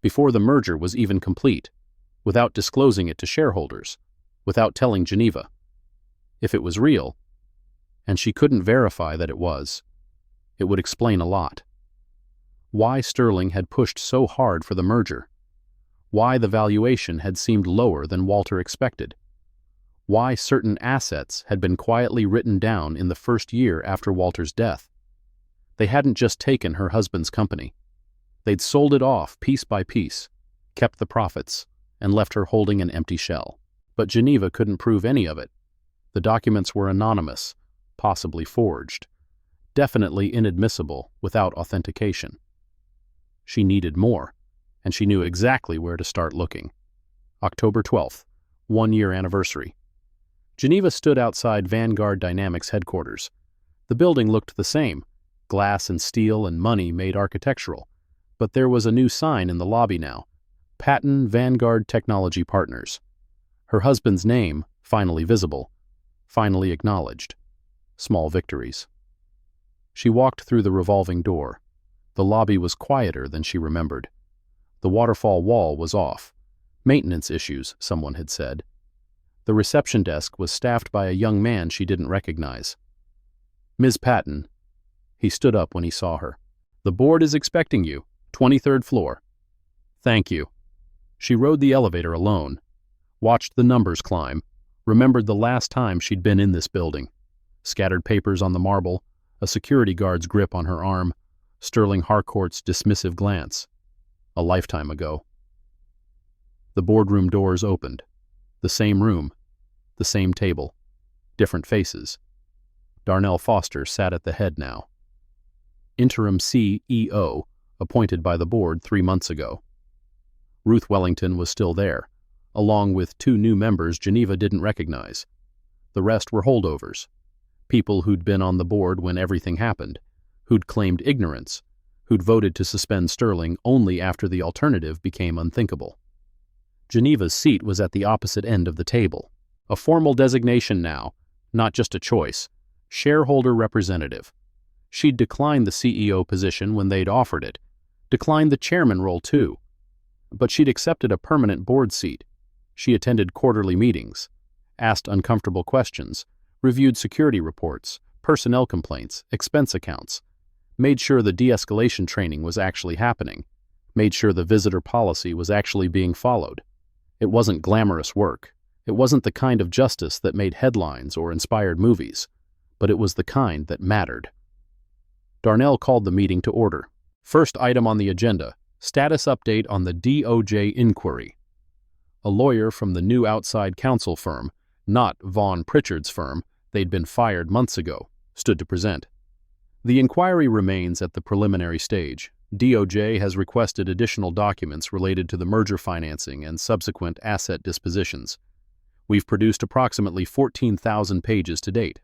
before the merger was even complete, without disclosing it to shareholders, without telling Geneva. If it was real, and she couldn't verify that it was. It would explain a lot. Why Sterling had pushed so hard for the merger. Why the valuation had seemed lower than Walter expected. Why certain assets had been quietly written down in the first year after Walter's death. They hadn't just taken her husband's company. They'd sold it off piece by piece, kept the profits, and left her holding an empty shell. But Geneva couldn't prove any of it. The documents were anonymous, possibly forged, definitely inadmissible without authentication. She needed more, and she knew exactly where to start looking. October 12th, 1-year anniversary. Geneva stood outside Vanguard Dynamics headquarters. The building looked the same. Glass and steel and money made architectural. But there was a new sign in the lobby now. Patton Vanguard Technology Partners. Her husband's name, finally visible, finally acknowledged. Small victories. She walked through the revolving door. The lobby was quieter than she remembered. The waterfall wall was off. Maintenance issues, someone had said. The reception desk was staffed by a young man she didn't recognize. Ms. Patton. He stood up when he saw her. The board is expecting you. 23rd floor. Thank you. She rode the elevator alone, watched the numbers climb, remembered the last time she'd been in this building. Scattered papers on the marble, a security guard's grip on her arm, Sterling Harcourt's dismissive glance. A lifetime ago. The boardroom doors opened. The same room, the same table, different faces. Darnell Foster sat at the head now. Interim CEO, appointed by the board 3 months ago. Ruth Wellington was still there, along with 2 new members Geneva didn't recognize. The rest were holdovers, people who'd been on the board when everything happened, who'd claimed ignorance, who'd voted to suspend Sterling only after the alternative became unthinkable. Geneva's seat was at the opposite end of the table, a formal designation now, not just a choice, shareholder representative. She'd declined the CEO position when they'd offered it, declined the chairman role too. But she'd accepted a permanent board seat. She attended quarterly meetings, asked uncomfortable questions, reviewed security reports, personnel complaints, expense accounts, made sure the de-escalation training was actually happening, made sure the visitor policy was actually being followed. It wasn't glamorous work. It wasn't the kind of justice that made headlines or inspired movies, but it was the kind that mattered. Darnell called the meeting to order. First item on the agenda, status update on the DOJ inquiry. A lawyer from the new outside counsel firm, not Vaughn Pritchard's firm, they'd been fired months ago, stood to present. The inquiry remains at the preliminary stage. DOJ has requested additional documents related to the merger financing and subsequent asset dispositions. We've produced approximately 14,000 pages to date.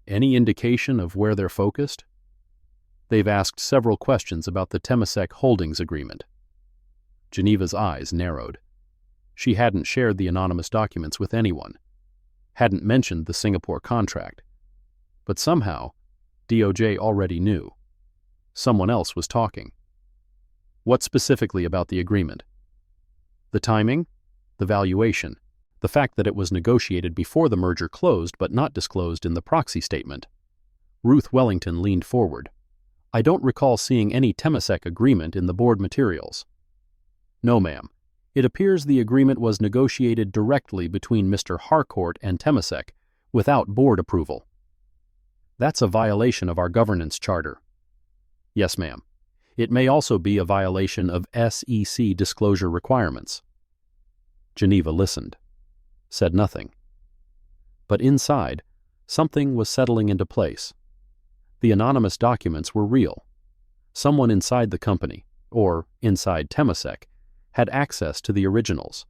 Any indication of where they're focused? They've asked several questions about the Temasek Holdings agreement. Geneva's eyes narrowed. She hadn't shared the anonymous documents with anyone, hadn't mentioned the Singapore contract. But somehow, DOJ already knew. Someone else was talking. What specifically about the agreement? The timing? The valuation? The fact that it was negotiated before the merger closed but not disclosed in the proxy statement? Ruth Wellington leaned forward. I don't recall seeing any Temasek agreement in the board materials. No, ma'am. It appears the agreement was negotiated directly between Mr. Harcourt and Temasek, without board approval. That's a violation of our governance charter. Yes, ma'am. It may also be a violation of SEC disclosure requirements. Geneva listened, said nothing. But inside, something was settling into place. The anonymous documents were real. Someone inside the company, or inside Temasek, had access to the originals,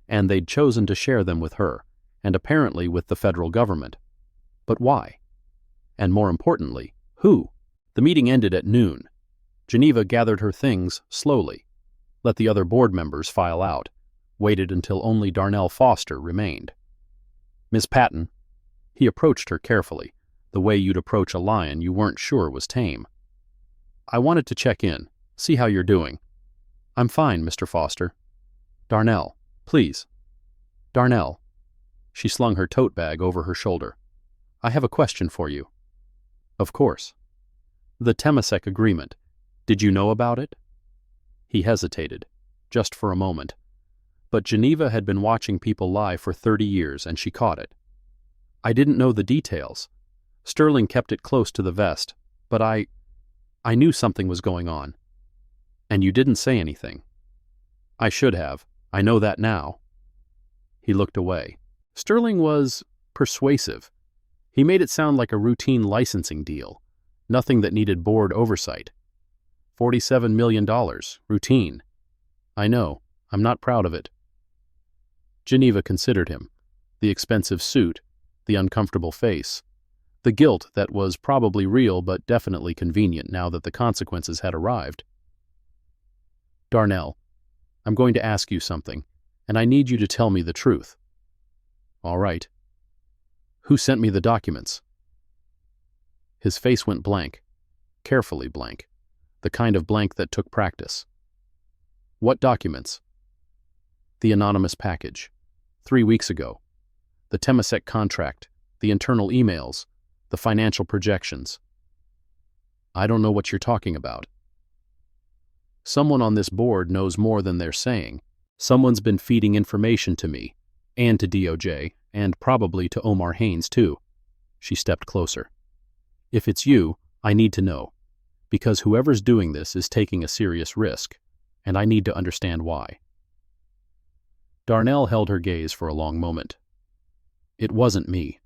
and they'd chosen to share them with her, and apparently with the federal government. But why? And more importantly, who? The meeting ended at noon. Geneva gathered her things slowly, let the other board members file out, waited until only Darnell Foster remained. Miss Patton. He approached her carefully, the way you'd approach a lion you weren't sure was tame. I wanted to check in, see how you're doing. I'm fine, Mr. Foster. Darnell, please. Darnell. She slung her tote bag over her shoulder. I have a question for you. Of course. The Temasek agreement. Did you know about it? He hesitated, just for a moment. But Geneva had been watching people lie for 30 years, and she caught it. I didn't know the details. Sterling kept it close to the vest, but I knew something was going on. And you didn't say anything. I should have. I know that now. He looked away. Sterling was persuasive. He made it sound like a routine licensing deal, nothing that needed board oversight. $47 million, routine. I know. I'm not proud of it. Geneva considered him. The expensive suit, the uncomfortable face, the guilt that was probably real but definitely convenient now that the consequences had arrived. Darnell, I'm going to ask you something, and I need you to tell me the truth. All right. Who sent me the documents? His face went blank, carefully blank, the kind of blank that took practice. What documents? The anonymous package. 3 weeks ago. The Temasek contract, the internal emails, the financial projections. I don't know what you're talking about. Someone on this board knows more than they're saying. Someone's been feeding information to me, and to DOJ, and probably to Omar Haynes too. She stepped closer. If it's you, I need to know, because whoever's doing this is taking a serious risk, and I need to understand why. Darnell held her gaze for a long moment. It wasn't me.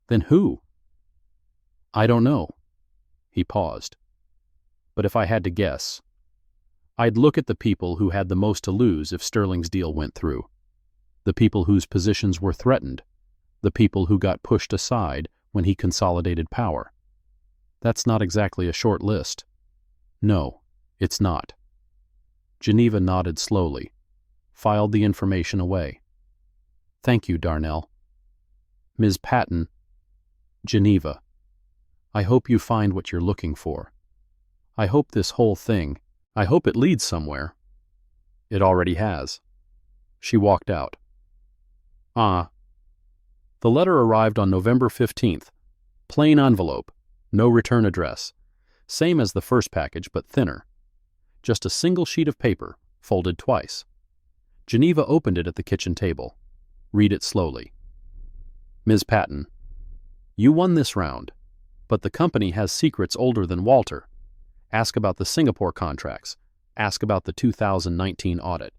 Then who? I don't know. He paused. But if I had to guess, I'd look at the people who had the most to lose if Sterling's deal went through. The people whose positions were threatened. The people who got pushed aside when he consolidated power. That's not exactly a short list. No, it's not. Geneva nodded slowly, filed the information away. Thank you, Darnell. Ms. Patton, Geneva, I hope you find what you're looking for. I hope this whole thing, I hope it leads somewhere. It already has. She walked out. The letter arrived on November 15th. Plain envelope, no return address. Same as the first package, but thinner. Just a single sheet of paper, folded twice. Geneva opened it at the kitchen table. Read it slowly. Ms. Patton, you won this round, but the company has secrets older than Walter. Ask about the Singapore contracts. Ask about the 2019 audit.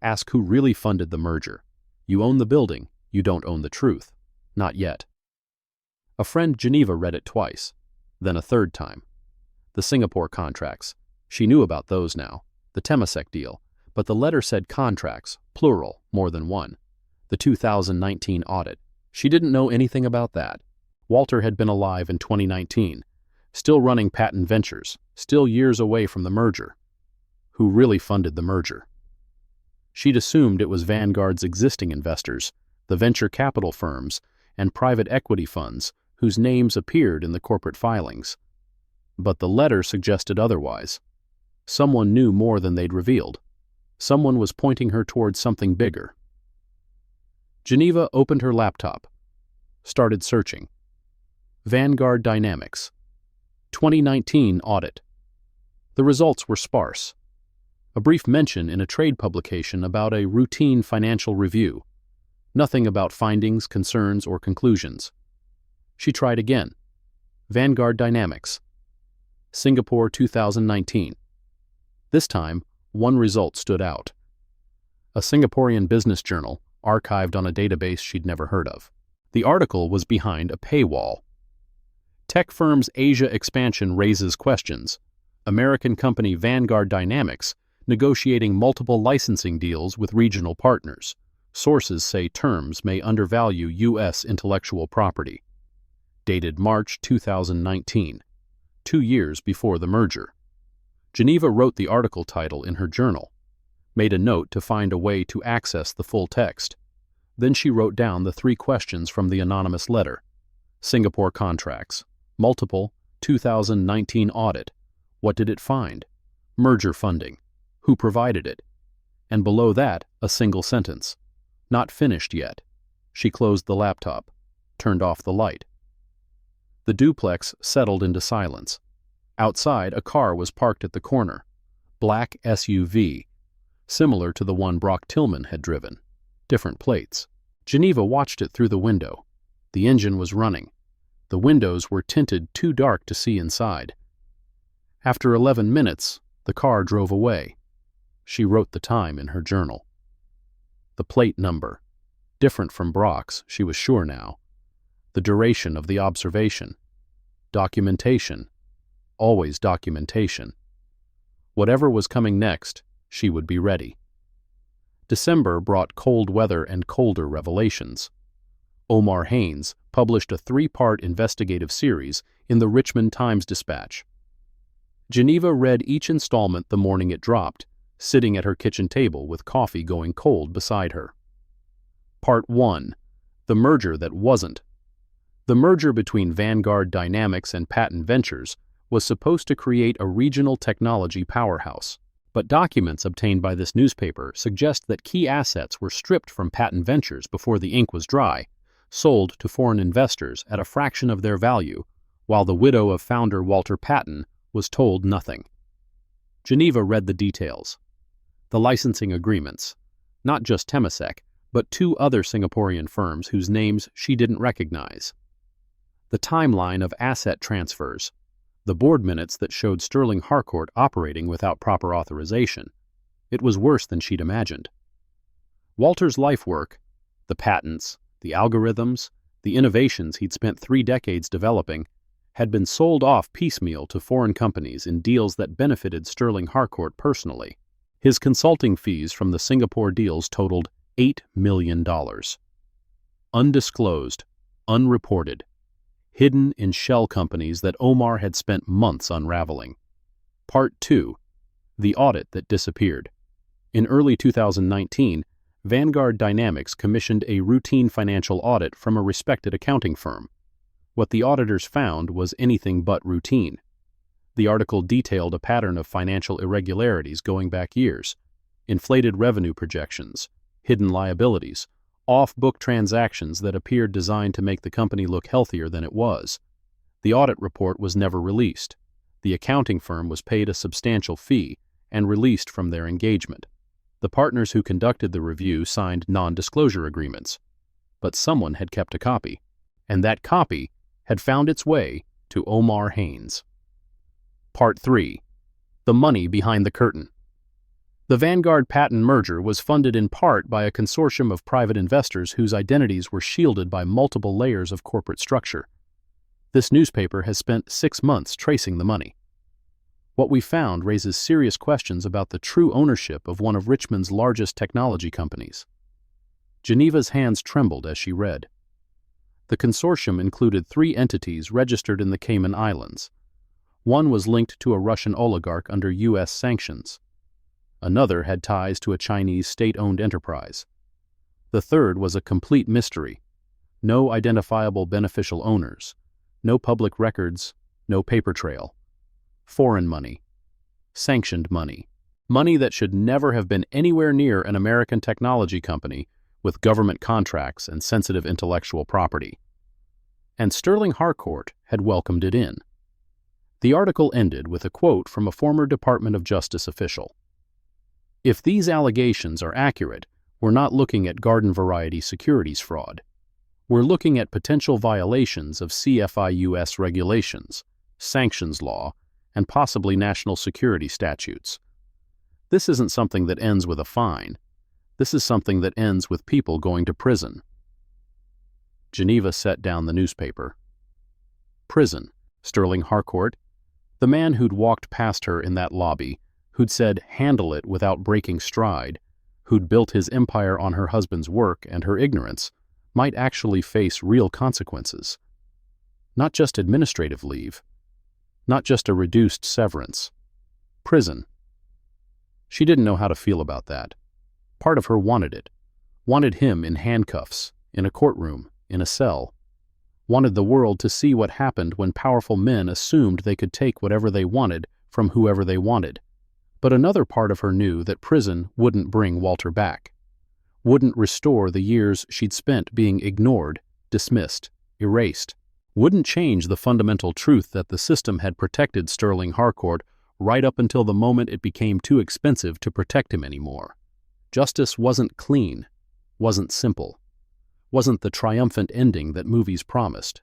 Ask who really funded the merger. You own the building, you don't own the truth. Not yet. A friend Geneva read it twice, then a third time. The Singapore contracts. She knew about those now. The Temasek deal. But the letter said contracts, plural, more than one. The 2019 audit. She didn't know anything about that. Walter had been alive in 2019, still running Patton Ventures, still years away from the merger. Who really funded the merger? She'd assumed it was Vanguard's existing investors, the venture capital firms and private equity funds whose names appeared in the corporate filings. But the letter suggested otherwise. Someone knew more than they'd revealed. Someone was pointing her towards something bigger. Geneva opened her laptop, started searching. Vanguard Dynamics. 2019 audit. The results were sparse. A brief mention in a trade publication about a routine financial review. Nothing about findings, concerns, or conclusions. She tried again. Vanguard Dynamics. Singapore 2019. This time, one result stood out. A Singaporean business journal, archived on a database she'd never heard of. The article was behind a paywall. Tech firm's Asia expansion raises questions. American company Vanguard Dynamics negotiating multiple licensing deals with regional partners. Sources say terms may undervalue U.S. intellectual property. Dated March 2019, 2 years before the merger. Geneva wrote the article title in her journal, made a note to find a way to access the full text. Then she wrote down the 3 questions from the anonymous letter. Singapore contracts. Multiple 2019 audit. What did it find? Merger funding. Who provided it? And below that, a single sentence. Not finished yet. She closed the laptop. turned off the light. The duplex settled into silence. Outside, a car was parked at the corner. Black SUV, similar to the one Brock Tillman had driven. Different plates. Geneva watched it through the window. The engine was running. The windows were tinted too dark to see inside. After 11 minutes, the car drove away. She wrote the time in her journal. The plate number. Different from Brock's, she was sure now. The duration of the observation. Documentation. Always documentation. Whatever was coming next, she would be ready. December brought cold weather and colder revelations. Omar Haynes published a 3-part investigative series in the Richmond Times-Dispatch. Geneva read each installment the morning it dropped, sitting at her kitchen table with coffee going cold beside her. Part 1. The merger that wasn't. The merger between Vanguard Dynamics and Patton Ventures was supposed to create a regional technology powerhouse. But documents obtained by this newspaper suggest that key assets were stripped from Patton Ventures before the ink was dry, sold to foreign investors at a fraction of their value, while the widow of founder Walter Patton was told nothing. Geneva read the details. The licensing agreements. Not just Temasek, but 2 other Singaporean firms whose names she didn't recognize. The timeline of asset transfers. The board minutes that showed Sterling Harcourt operating without proper authorization. It was worse than she'd imagined. Walter's life work, the patents, the algorithms, the innovations he'd spent 3 decades developing, had been sold off piecemeal to foreign companies in deals that benefited Sterling Harcourt personally. His consulting fees from the Singapore deals totaled $8 million. Undisclosed, unreported, hidden in shell companies that Omar had spent months unraveling. Part 2. The audit that disappeared. In early 2019, Vanguard Dynamics commissioned a routine financial audit from a respected accounting firm. What the auditors found was anything but routine. The article detailed a pattern of financial irregularities going back years: inflated revenue projections, hidden liabilities, off-book transactions that appeared designed to make the company look healthier than it was. The audit report was never released. The accounting firm was paid a substantial fee and released from their engagement. The partners who conducted the review signed non-disclosure agreements. But someone had kept a copy, and that copy had found its way to Omar Haynes. Part 3. The money behind the curtain. The Vanguard Patton merger was funded in part by a consortium of private investors whose identities were shielded by multiple layers of corporate structure. This newspaper has spent 6 months tracing the money. What we found raises serious questions about the true ownership of one of Richmond's largest technology companies. Geneva's hands trembled as she read. The consortium included 3 entities registered in the Cayman Islands. One was linked to a Russian oligarch under U.S. sanctions. Another had ties to a Chinese state-owned enterprise. The third was a complete mystery. No identifiable beneficial owners, no public records, no paper trail. Foreign money. Sanctioned money. Money that should never have been anywhere near an American technology company with government contracts and sensitive intellectual property. And Sterling Harcourt had welcomed it in. The article ended with a quote from a former Department of Justice official. If these allegations are accurate, we're not looking at garden-variety securities fraud. We're looking at potential violations of CFIUS regulations, sanctions law, and possibly national security statutes. This isn't something that ends with a fine. This is something that ends with people going to prison. Geneva set down the newspaper. Prison. Sterling Harcourt, the man who'd walked past her in that lobby, who'd said, "Handle it," without breaking stride, who'd built his empire on her husband's work and her ignorance, might actually face real consequences. Not just administrative leave. Not just a reduced severance. Prison. She didn't know how to feel about that. Part of her wanted it. Wanted him in handcuffs, in a courtroom, in a cell. Wanted the world to see what happened when powerful men assumed they could take whatever they wanted from whoever they wanted. But another part of her knew that prison wouldn't bring Walter back. Wouldn't restore the years she'd spent being ignored, dismissed, erased. Wouldn't change the fundamental truth that the system had protected Sterling Harcourt right up until the moment it became too expensive to protect him anymore. Justice wasn't clean, wasn't simple, wasn't the triumphant ending that movies promised.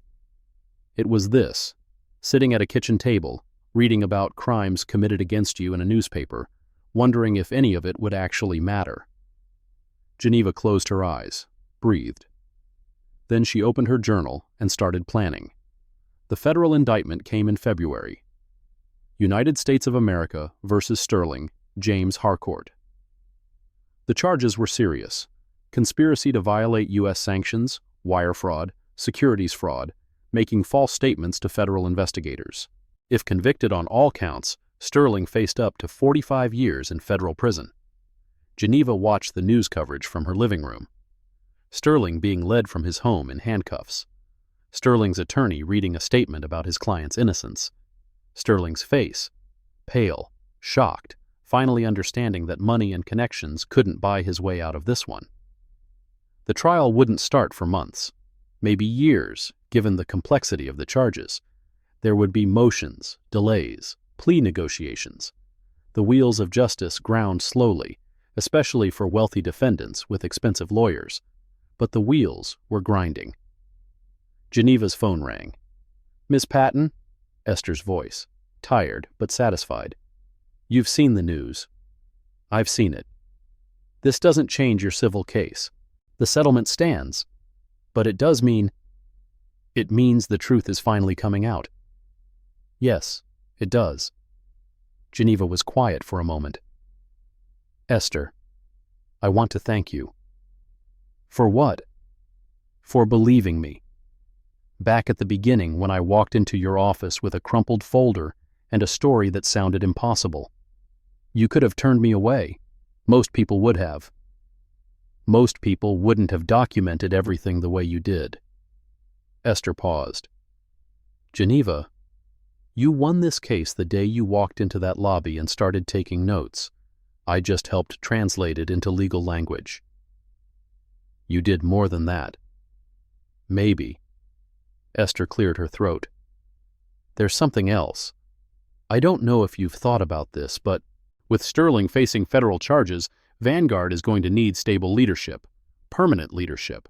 It was this: sitting at a kitchen table, reading about crimes committed against you in a newspaper, wondering if any of it would actually matter. Geneva closed her eyes, breathed. Then she opened her journal and started planning. The federal indictment came in February. United States of America versus Sterling, James Harcourt. The charges were serious: conspiracy to violate U.S. sanctions, wire fraud, securities fraud, making false statements to federal investigators. If convicted on all counts, Sterling faced up to 45 years in federal prison. Geneva watched the news coverage from her living room. Sterling being led from his home in handcuffs. Sterling's attorney reading a statement about his client's innocence. Sterling's face, pale, shocked, finally understanding that money and connections couldn't buy his way out of this one. The trial wouldn't start for months, maybe years, given the complexity of the charges. There would be motions, delays, plea negotiations. The wheels of justice ground slowly, especially for wealthy defendants with expensive lawyers. But the wheels were grinding. Geneva's phone rang. "Miss Patton?" Esther's voice, tired but satisfied. "You've seen the news." "I've seen it. This doesn't change your civil case. The settlement stands. But it does mean—" "It means the truth is finally coming out." "Yes, it does." Geneva was quiet for a moment. "Esther, I want to thank you." "For what?" "For believing me. Back at the beginning when I walked into your office with a crumpled folder and a story that sounded impossible. You could have turned me away. Most people would have. Most people wouldn't have documented everything the way you did." Esther paused. "Geneva, you won this case the day you walked into that lobby and started taking notes. I just helped translate it into legal language." "You did more than that." "Maybe." Esther cleared her throat. "There's something else. I don't know if you've thought about this, but with Sterling facing federal charges, Vanguard is going to need stable leadership, permanent leadership.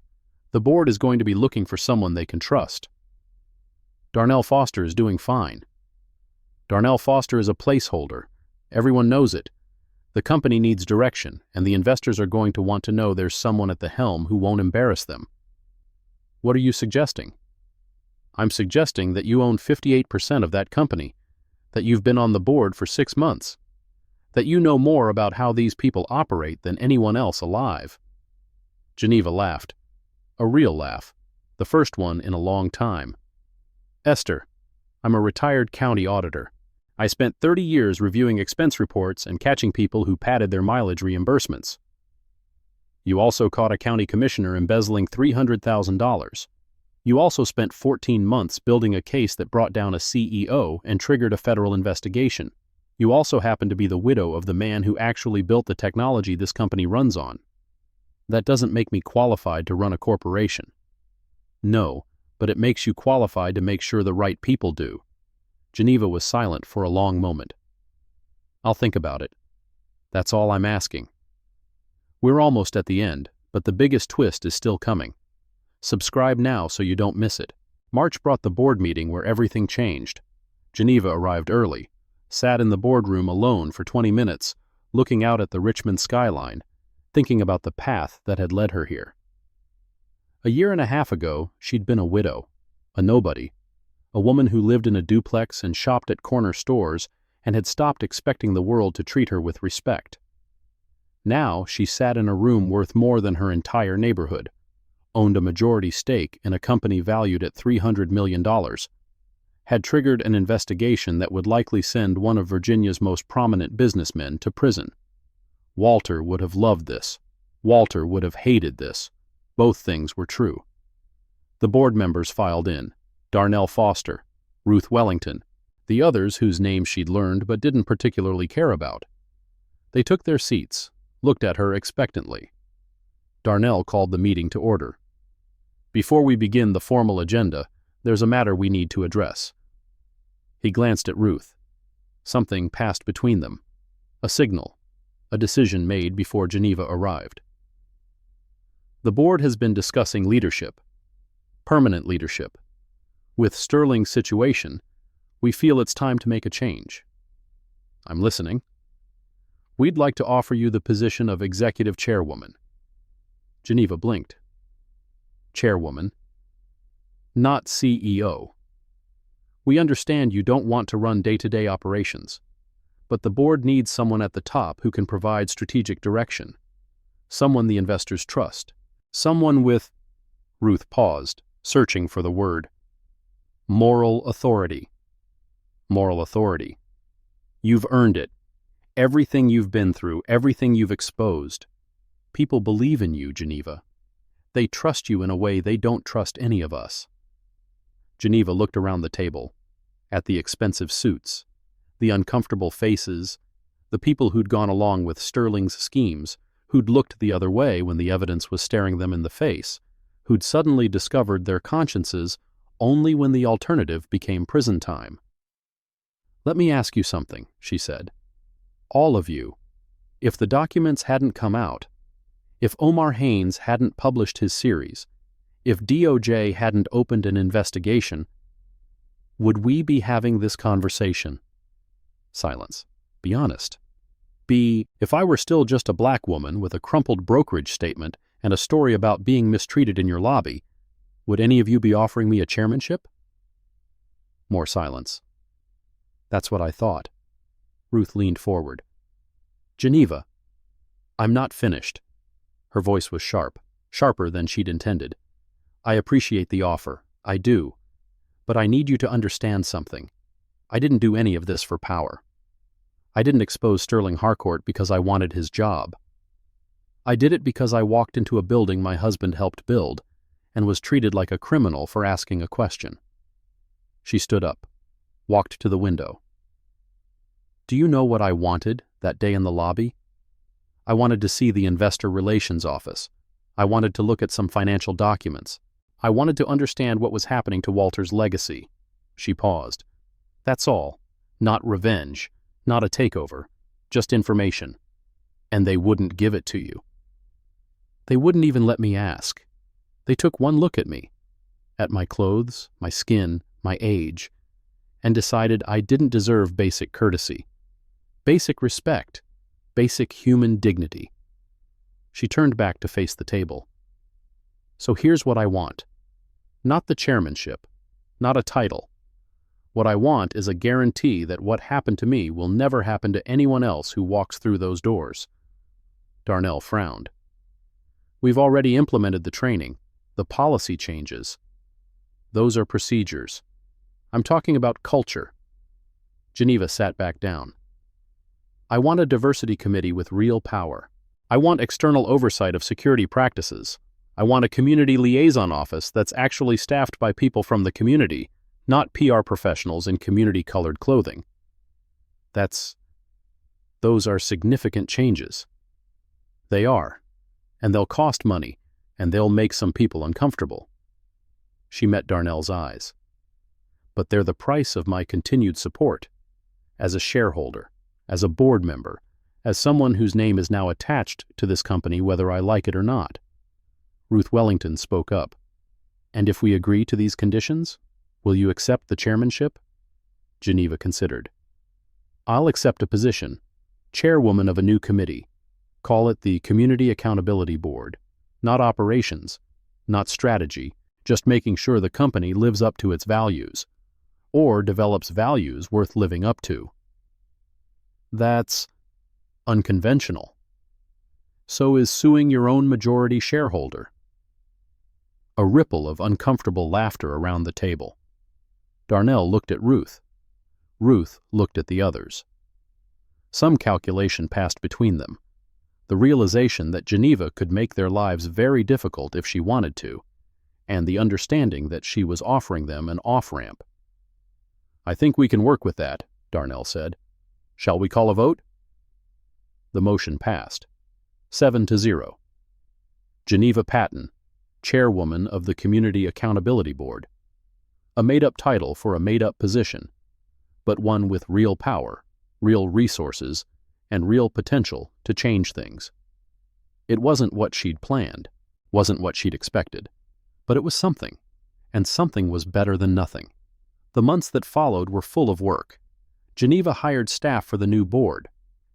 The board is going to be looking for someone they can trust. Darnell Foster is doing fine. Darnell Foster is a placeholder. Everyone knows it. The company needs direction, and the investors are going to want to know there's someone at the helm who won't embarrass them." "What are you suggesting?" "I'm suggesting that you own 58% of that company, that you've been on the board for 6 months, that you know more about how these people operate than anyone else alive." Geneva laughed. A real laugh. The first one in a long time. "Esther, I'm a retired county auditor. I spent 30 years reviewing expense reports and catching people who padded their mileage reimbursements. You also caught a county commissioner embezzling $300,000. You also spent 14 months building a case that brought down a CEO and triggered a federal investigation. You also happen to be the widow of the man who actually built the technology this company runs on. That doesn't make me qualified to run a corporation." "No, but it makes you qualified to make sure the right people do." Geneva was silent for a long moment. "I'll think about it. That's all I'm asking." We're almost at the end, but the biggest twist is still coming. Subscribe now so you don't miss it. March brought the board meeting where everything changed. Geneva arrived early, sat in the boardroom alone for 20 minutes, looking out at the Richmond skyline, thinking about the path that had led her here. A year and a half ago, she'd been a widow, a nobody, a woman who lived in a duplex and shopped at corner stores and had stopped expecting the world to treat her with respect. Now she sat in a room worth more than her entire neighborhood, owned a majority stake in a company valued at $300 million, had triggered an investigation that would likely send one of Virginia's most prominent businessmen to prison. Walter would have loved this. Walter would have hated this. Both things were true. The board members filed in. Darnell Foster, Ruth Wellington, the others whose names she'd learned but didn't particularly care about. They took their seats, looked at her expectantly. Darnell called the meeting to order. Before we begin the formal agenda, there's a matter we need to address." He glanced at Ruth. Something passed between them. A signal. A decision made before Geneva arrived. "The board has been discussing leadership. Permanent leadership. With Sterling's situation, we feel it's time to make a change." "I'm listening." "We'd like to offer you the position of executive chairwoman." Geneva blinked. "Chairwoman. Not CEO. We understand you don't want to run day-to-day operations, but the board needs someone at the top who can provide strategic direction, someone the investors trust, someone with—" Ruth paused, searching for the word. "Moral authority." "Moral authority. You've earned it. Everything you've been through, everything you've exposed. People believe in you, Geneva. They trust you in a way they don't trust any of us." Geneva looked around the table, at the expensive suits, the uncomfortable faces, the people who'd gone along with Sterling's schemes, who'd looked the other way when the evidence was staring them in the face, who'd suddenly discovered their consciences only when the alternative became prison time. "Let me ask you something," she said. "All of you, if the documents hadn't come out, if Omar Haynes hadn't published his series, if DOJ hadn't opened an investigation, would we be having this conversation?" Silence. "Be honest." If I were still just a black woman with a crumpled brokerage statement and a story about being mistreated in your lobby, would any of you be offering me a chairmanship?" More silence. "That's what I thought." Ruth leaned forward. "Geneva, I'm not finished." Her voice was sharp, sharper than she'd intended. "I appreciate the offer, I do. But I need you to understand something. I didn't do any of this for power. I didn't expose Sterling Harcourt because I wanted his job. I did it because I walked into a building my husband helped build and was treated like a criminal for asking a question." She stood up, walked to the window. "Do you know what I wanted that day in the lobby? I wanted to see the investor relations office. I wanted to look at some financial documents. I wanted to understand what was happening to Walter's legacy." She paused. "That's all. Not revenge, not a takeover, just information. And they wouldn't give it to you. They wouldn't even let me ask. They took one look at me, at my clothes, my skin, my age, and decided I didn't deserve basic courtesy, basic respect, basic human dignity." She turned back to face the table. "So here's what I want. Not the chairmanship, not a title. What I want is a guarantee that what happened to me will never happen to anyone else who walks through those doors." Darnell frowned. "We've already implemented the training, the policy changes. Those are procedures. I'm talking about culture." Geneva sat back down. "I want a diversity committee with real power. I want external oversight of security practices. I want a community liaison office that's actually staffed by people from the community, not PR professionals in community-colored clothing." Those are significant changes." "They are, and they'll cost money, and they'll make some people uncomfortable." She met Darnell's eyes. "But they're the price of my continued support. As a shareholder, as a board member, as someone whose name is now attached to this company whether I like it or not." Ruth Wellington spoke up. "And if we agree to these conditions, will you accept the chairmanship?" Geneva considered. "I'll accept a position, chairwoman of a new committee. Call it the Community Accountability Board. Not operations, not strategy, just making sure the company lives up to its values, or develops values worth living up to." "That's unconventional. So is suing your own majority shareholder." A ripple of uncomfortable laughter around the table. Darnell looked at Ruth. Ruth looked at the others. Some calculation passed between them. The realization that Geneva could make their lives very difficult if she wanted to, and the understanding that she was offering them an off-ramp. "I think we can work with that," Darnell said. "Shall we call a vote?" The motion passed. 7-0. Geneva Patton, chairwoman of the Community Accountability Board. A made-up title for a made-up position, but one with real power, real resources, and real potential to change things. It wasn't what she'd planned, wasn't what she'd expected, but it was something, and something was better than nothing. The months that followed were full of work. Geneva hired staff for the new board,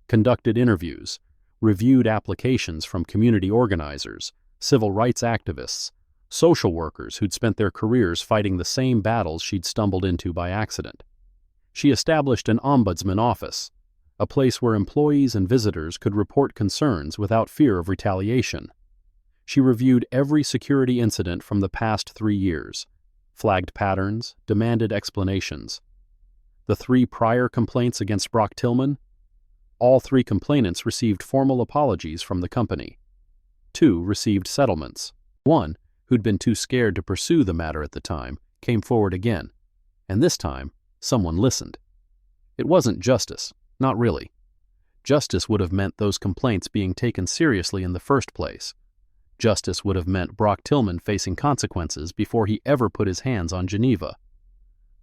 conducted interviews, reviewed applications from community organizers, civil rights activists, social workers who'd spent their careers fighting the same battles she'd stumbled into by accident. She established an ombudsman office, a place where employees and visitors could report concerns without fear of retaliation. She reviewed every security incident from the past 3 years, flagged patterns, demanded explanations. The 3 prior complaints against Brock Tillman? All 3 complainants received formal apologies from the company. 2 received settlements. 1, who'd been too scared to pursue the matter at the time, came forward again, and this time, someone listened. It wasn't justice, not really. Justice would have meant those complaints being taken seriously in the first place. Justice would have meant Brock Tillman facing consequences before he ever put his hands on Geneva.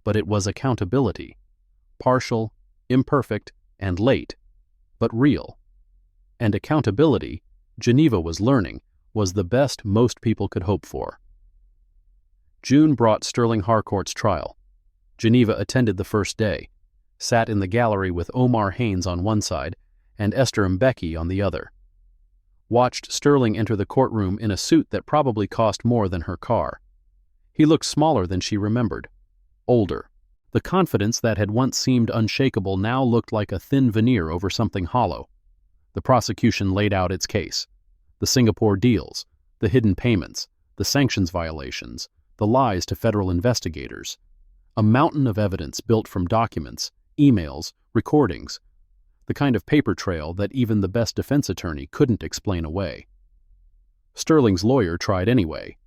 But it was accountability. Partial, imperfect, and late, but real. And accountability, Geneva was learning, was the best most people could hope for. June brought Sterling Harcourt's trial. Geneva attended the first day, sat in the gallery with Omar Haynes on one side and Esther Mbeki on the other. Watched Sterling enter the courtroom in a suit that probably cost more than her car. He looked smaller than she remembered, older. The confidence that had once seemed unshakable now looked like a thin veneer over something hollow. The prosecution laid out its case. The Singapore deals, the hidden payments, the sanctions violations, the lies to federal investigators. A mountain of evidence built from documents, emails, recordings, the kind of paper trail that even the best defense attorney couldn't explain away. Sterling's lawyer tried anyway,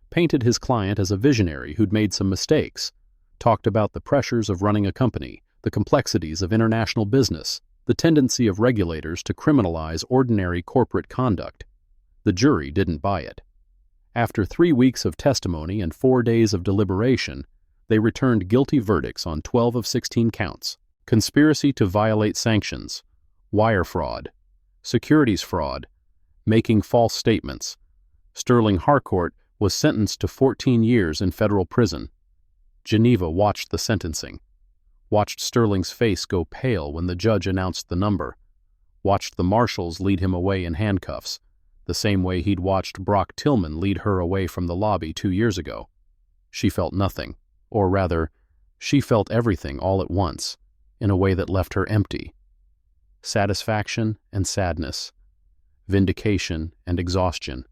painted his client as a visionary who'd made some mistakes, talked about the pressures of running a company, the complexities of international business, the tendency of regulators to criminalize ordinary corporate conduct. The jury didn't buy it. After 3 weeks of testimony and 4 days of deliberation, they returned guilty verdicts on 12 of 16 counts: conspiracy to violate sanctions, wire fraud, securities fraud, making false statements. Sterling Harcourt was sentenced to 14 years in federal prison. Geneva watched the sentencing, watched Sterling's face go pale when the judge announced the number, watched the marshals lead him away in handcuffs, the same way he'd watched Brock Tillman lead her away from the lobby 2 years ago. She felt nothing, or rather, she felt everything all at once, in a way that left her empty. Satisfaction and sadness, vindication and exhaustion.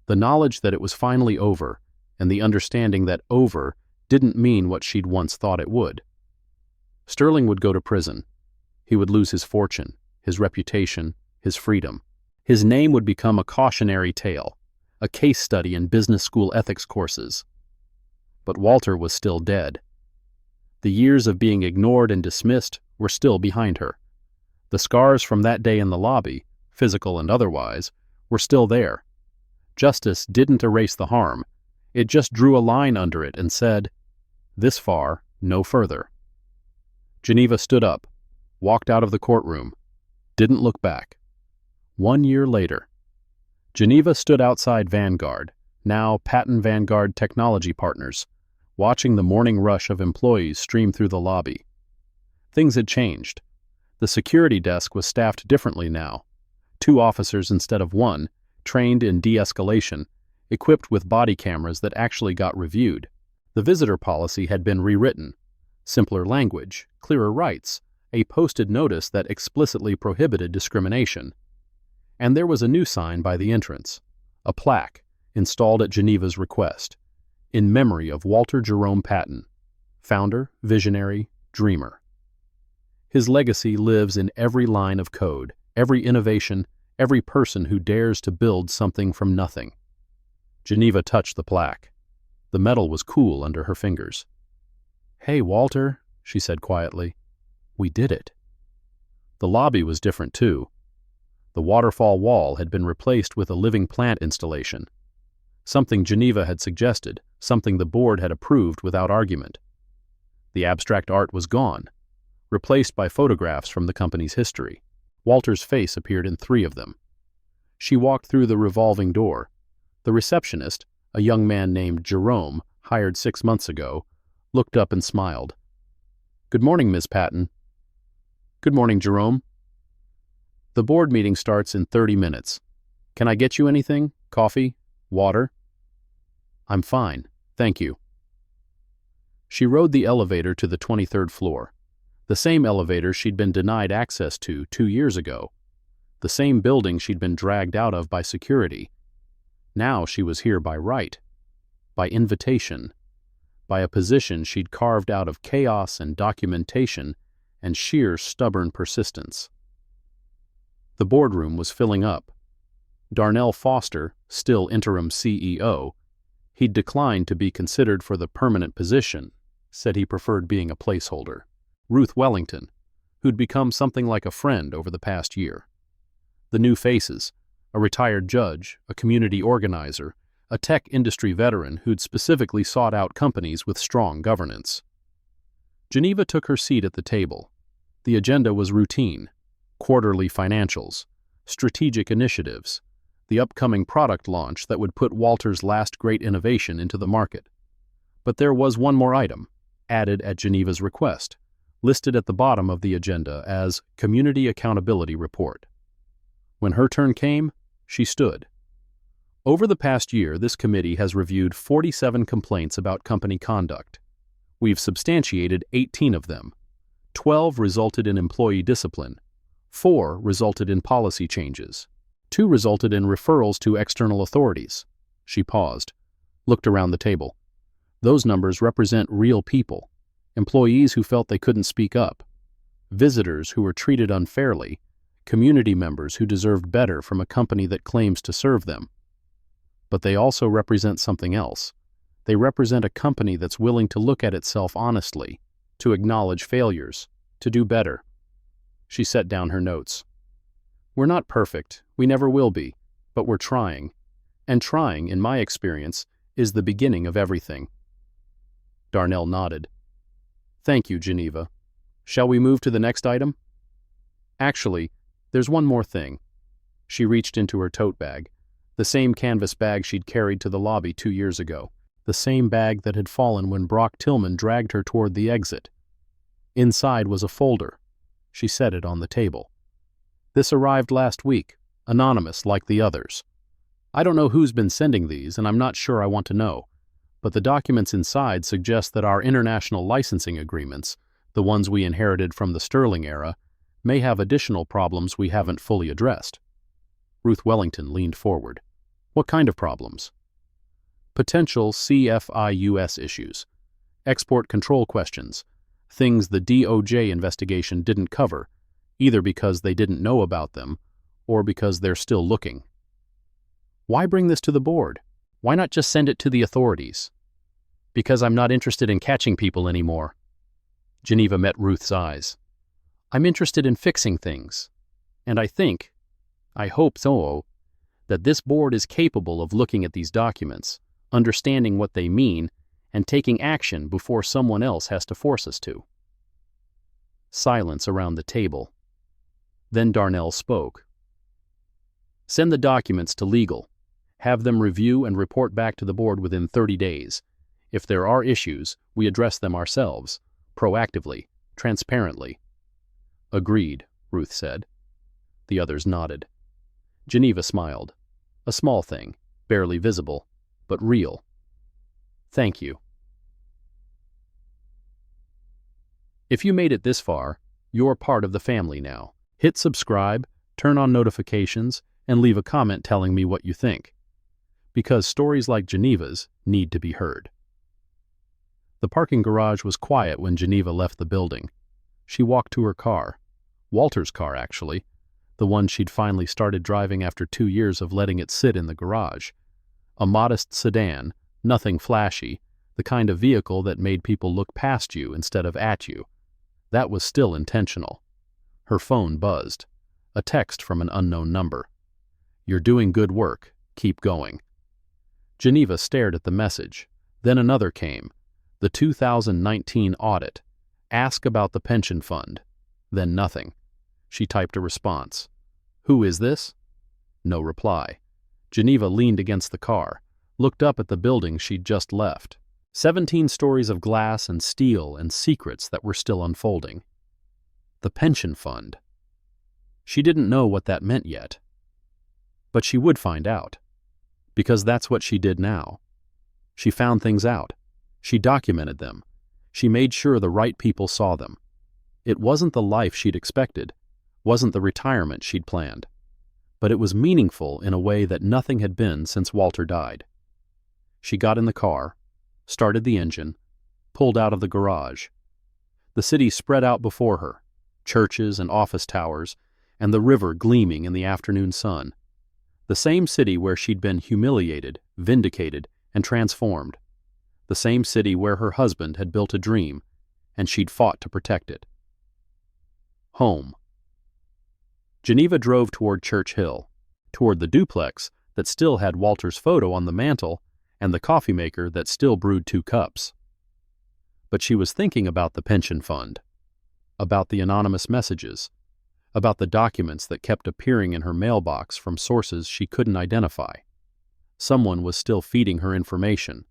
The knowledge that it was finally over, and the understanding that over didn't mean what she'd once thought it would. Sterling would go to prison. He would lose his fortune, his reputation, his freedom. His name would become a cautionary tale, a case study in business school ethics courses. But Walter was still dead. The years of being ignored and dismissed were still behind her. The scars from that day in the lobby, physical and otherwise, were still there. Justice didn't erase the harm. It just drew a line under it and said, "This far, no further." Geneva stood up, walked out of the courtroom, didn't look back. 1 year later, Geneva stood outside Vanguard, now Patton Vanguard Technology Partners, watching the morning rush of employees stream through the lobby. Things had changed. The security desk was staffed differently now. 2 officers instead of 1, trained in de-escalation, equipped with body cameras that actually got reviewed. The visitor policy had been rewritten. Simpler language, clearer rights, a posted notice that explicitly prohibited discrimination. And there was a new sign by the entrance, a plaque, installed at Geneva's request, in memory of Walter Jerome Patton, founder, visionary, dreamer. His legacy lives in every line of code, every innovation, every person who dares to build something from nothing. Geneva touched the plaque. The metal was cool under her fingers. "Hey, Walter," she said quietly. "We did it." The lobby was different too. The waterfall wall had been replaced with a living plant installation. something Geneva had suggested, something the board had approved without argument. The abstract art was gone, replaced by photographs from the company's history. Walter's face appeared in 3 of them. She walked through the revolving door. The receptionist, a young man named Jerome, hired 6 months ago, looked up and smiled. "Good morning, Ms. Patton." "Good morning, Jerome." "The board meeting starts in 30 minutes. Can I get you anything? Coffee? Water?" "I'm fine, thank you." She rode the elevator to the 23rd floor, the same elevator she'd been denied access to 2 years ago, the same building she'd been dragged out of by security. Now she was here by right, by invitation, by a position she'd carved out of chaos and documentation and sheer stubborn persistence. The boardroom was filling up. Darnell Foster, still interim CEO, he'd declined to be considered for the permanent position, said he preferred being a placeholder. Ruth Wellington, who'd become something like a friend over the past year. The new faces, a retired judge, a community organizer, a tech industry veteran who'd specifically sought out companies with strong governance. Geneva took her seat at the table. The agenda was routine: quarterly financials, strategic initiatives, the upcoming product launch that would put Walter's last great innovation into the market. But there was one more item, added at Geneva's request, listed at the bottom of the agenda as Community Accountability Report. When her turn came, she stood. Over the past year, this committee has reviewed 47 complaints about company conduct. We've substantiated 18 of them. 12 resulted in employee discipline. 4 resulted in policy changes. 2 resulted in referrals to external authorities. She paused, looked around the table. Those numbers represent real people, employees who felt they couldn't speak up, visitors who were treated unfairly, community members who deserved better from a company that claims to serve them. But they also represent something else. They represent a company that's willing to look at itself honestly, to acknowledge failures, to do better. She set down her notes. "We're not perfect, we never will be, but we're trying. And trying, in my experience, is the beginning of everything." Darnell nodded. "Thank you, Geneva. Shall we move to the next item?" "Actually, there's one more thing." She reached into her tote bag, the same canvas bag she'd carried to the lobby 2 years ago, the same bag that had fallen when Brock Tillman dragged her toward the exit. Inside was a folder. She set it on the table. "This arrived last week, anonymous like the others. I don't know who's been sending these, and I'm not sure I want to know, but the documents inside suggest that our international licensing agreements, the ones we inherited from the Sterling era, may have additional problems we haven't fully addressed." Ruth Wellington leaned forward. "What kind of problems?" "Potential CFIUS issues, export control questions, things the DOJ investigation didn't cover, either because they didn't know about them or because they're still looking." "Why bring this to the board? Why not just send it to the authorities?" "Because I'm not interested in catching people anymore." Geneva met Ruth's eyes. "I'm interested in fixing things. And I hope so, that this board is capable of looking at these documents, understanding what they mean, and taking action before someone else has to force us to." Silence around the table. Then Darnell spoke. "Send the documents to legal. Have them review and report back to the board within 30 days. If there are issues, we address them ourselves, proactively, transparently." "Agreed," Ruth said. The others nodded. Geneva smiled. A small thing, barely visible, but real. "Thank you." If you made it this far, you're part of the family now. Hit subscribe, turn on notifications, and leave a comment telling me what you think. Because stories like Geneva's need to be heard. The parking garage was quiet when Geneva left the building. She walked to her car. Walter's car, actually. The one she'd finally started driving after 2 years of letting it sit in the garage. A modest sedan, nothing flashy, the kind of vehicle that made people look past you instead of at you. That was still intentional. Her phone buzzed. A text from an unknown number. "You're doing good work. Keep going." Geneva stared at the message. Then another came. The 2019 audit. Ask about the pension fund. Then nothing. She typed a response. Who is this? No reply. Geneva leaned against the car, looked up at the building she'd just left. 17 stories of glass and steel and secrets that were still unfolding. The pension fund. She didn't know what that meant yet. But she would find out. Because that's what she did now. She found things out. She documented them. She made sure the right people saw them. It wasn't the life she'd expected, wasn't the retirement she'd planned. But it was meaningful in a way that nothing had been since Walter died. She got in the car, started the engine, pulled out of the garage. The city spread out before her, churches and office towers, and the river gleaming in the afternoon sun. The same city where she'd been humiliated, vindicated, and transformed. The same city where her husband had built a dream, and she'd fought to protect it. Home. Geneva drove toward Church Hill, toward the duplex that still had Walter's photo on the mantel and the coffee maker that still brewed 2 cups. But she was thinking about the pension fund, about the anonymous messages, about the documents that kept appearing in her mailbox from sources she couldn't identify. Someone was still feeding her information,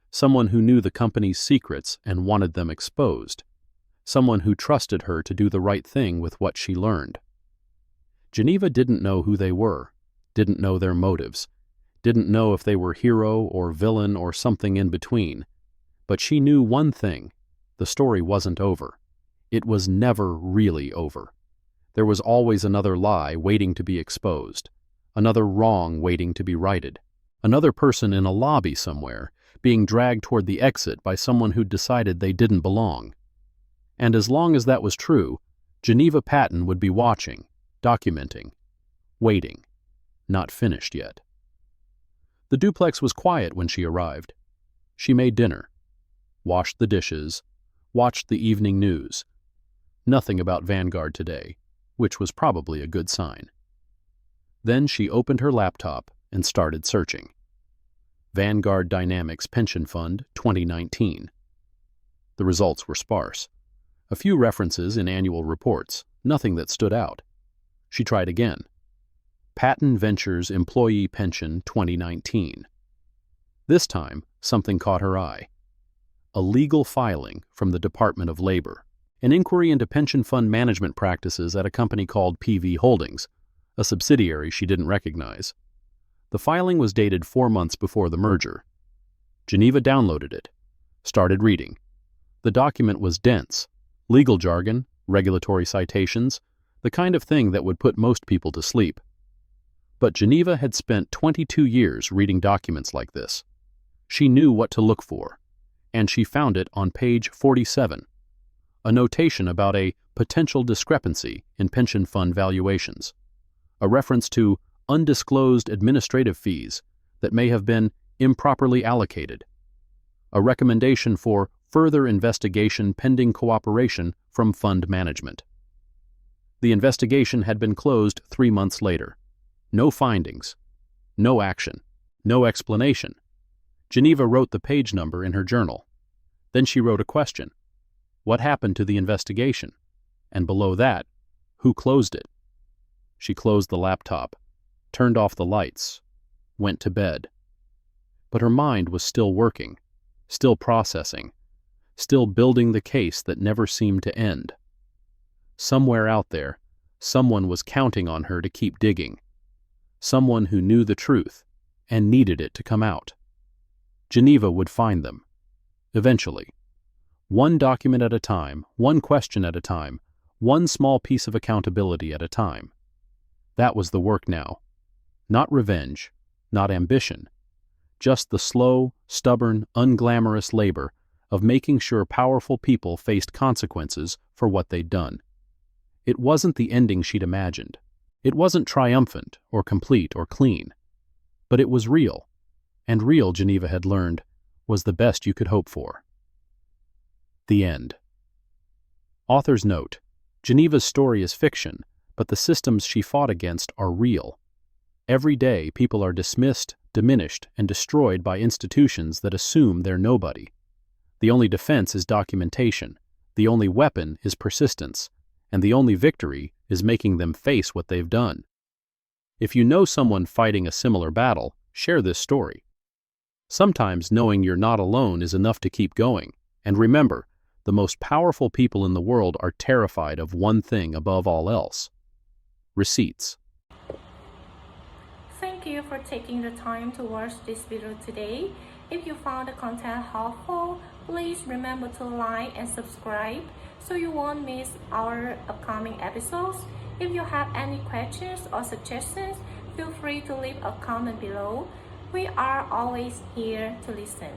someone who knew the company's secrets and wanted them exposed, someone who trusted her to do the right thing with what she learned. Geneva didn't know who they were, didn't know their motives, didn't know if they were hero or villain or something in between, but she knew one thing: the story wasn't over. It was never really over. There was always another lie waiting to be exposed, another wrong waiting to be righted, another person in a lobby somewhere being dragged toward the exit by someone who'd decided they didn't belong. And as long as that was true, Geneva Patton would be watching, documenting, waiting, not finished yet. The duplex was quiet when she arrived. She made dinner, washed the dishes, watched the evening news. Nothing about Vanguard today, which was probably a good sign. Then she opened her laptop and started searching. Vanguard Dynamics Pension Fund 2019. The results were sparse. A few references in annual reports, nothing that stood out. She tried again. Patton Ventures Employee Pension 2019. This time, something caught her eye. A legal filing from the Department of Labor. An inquiry into pension fund management practices at a company called PV Holdings, a subsidiary she didn't recognize. The filing was dated 4 months before the merger. Geneva downloaded it, started reading. The document was dense, legal jargon, regulatory citations, the kind of thing that would put most people to sleep. But Geneva had spent 22 years reading documents like this. She knew what to look for, and she found it on page 47. A notation about a potential discrepancy in pension fund valuations, a reference to undisclosed administrative fees that may have been improperly allocated, a recommendation for further investigation pending cooperation from fund management. The investigation had been closed 3 months later. No findings, no action, no explanation. Geneva wrote the page number in her journal. Then she wrote a question. What happened to the investigation? And below that, who closed it? She closed the laptop, turned off the lights, went to bed. But her mind was still working, still processing, still building the case that never seemed to end. Somewhere out there, someone was counting on her to keep digging. Someone who knew the truth and needed it to come out. Geneva would find them, eventually. One document at a time, one question at a time, one small piece of accountability at a time. That was the work now. Not revenge, not ambition, just the slow, stubborn, unglamorous labor of making sure powerful people faced consequences for what they'd done. It wasn't the ending she'd imagined. It wasn't triumphant or complete or clean. But it was real, and real, Geneva had learned, was the best you could hope for. The end. Author's note: Geneva's story is fiction, but the systems she fought against are real. Every day, people are dismissed, diminished, and destroyed by institutions that assume they're nobody. The only defense is documentation, the only weapon is persistence, and the only victory is making them face what they've done. If you know someone fighting a similar battle, share this story. Sometimes knowing you're not alone is enough to keep going, and remember, the most powerful people in the world are terrified of one thing above all else: receipts. Thank you for taking the time to watch this video today. If you found the content helpful, please remember to like and subscribe so you won't miss our upcoming episodes. If you have any questions or suggestions, feel free to leave a comment below. We are always here to listen.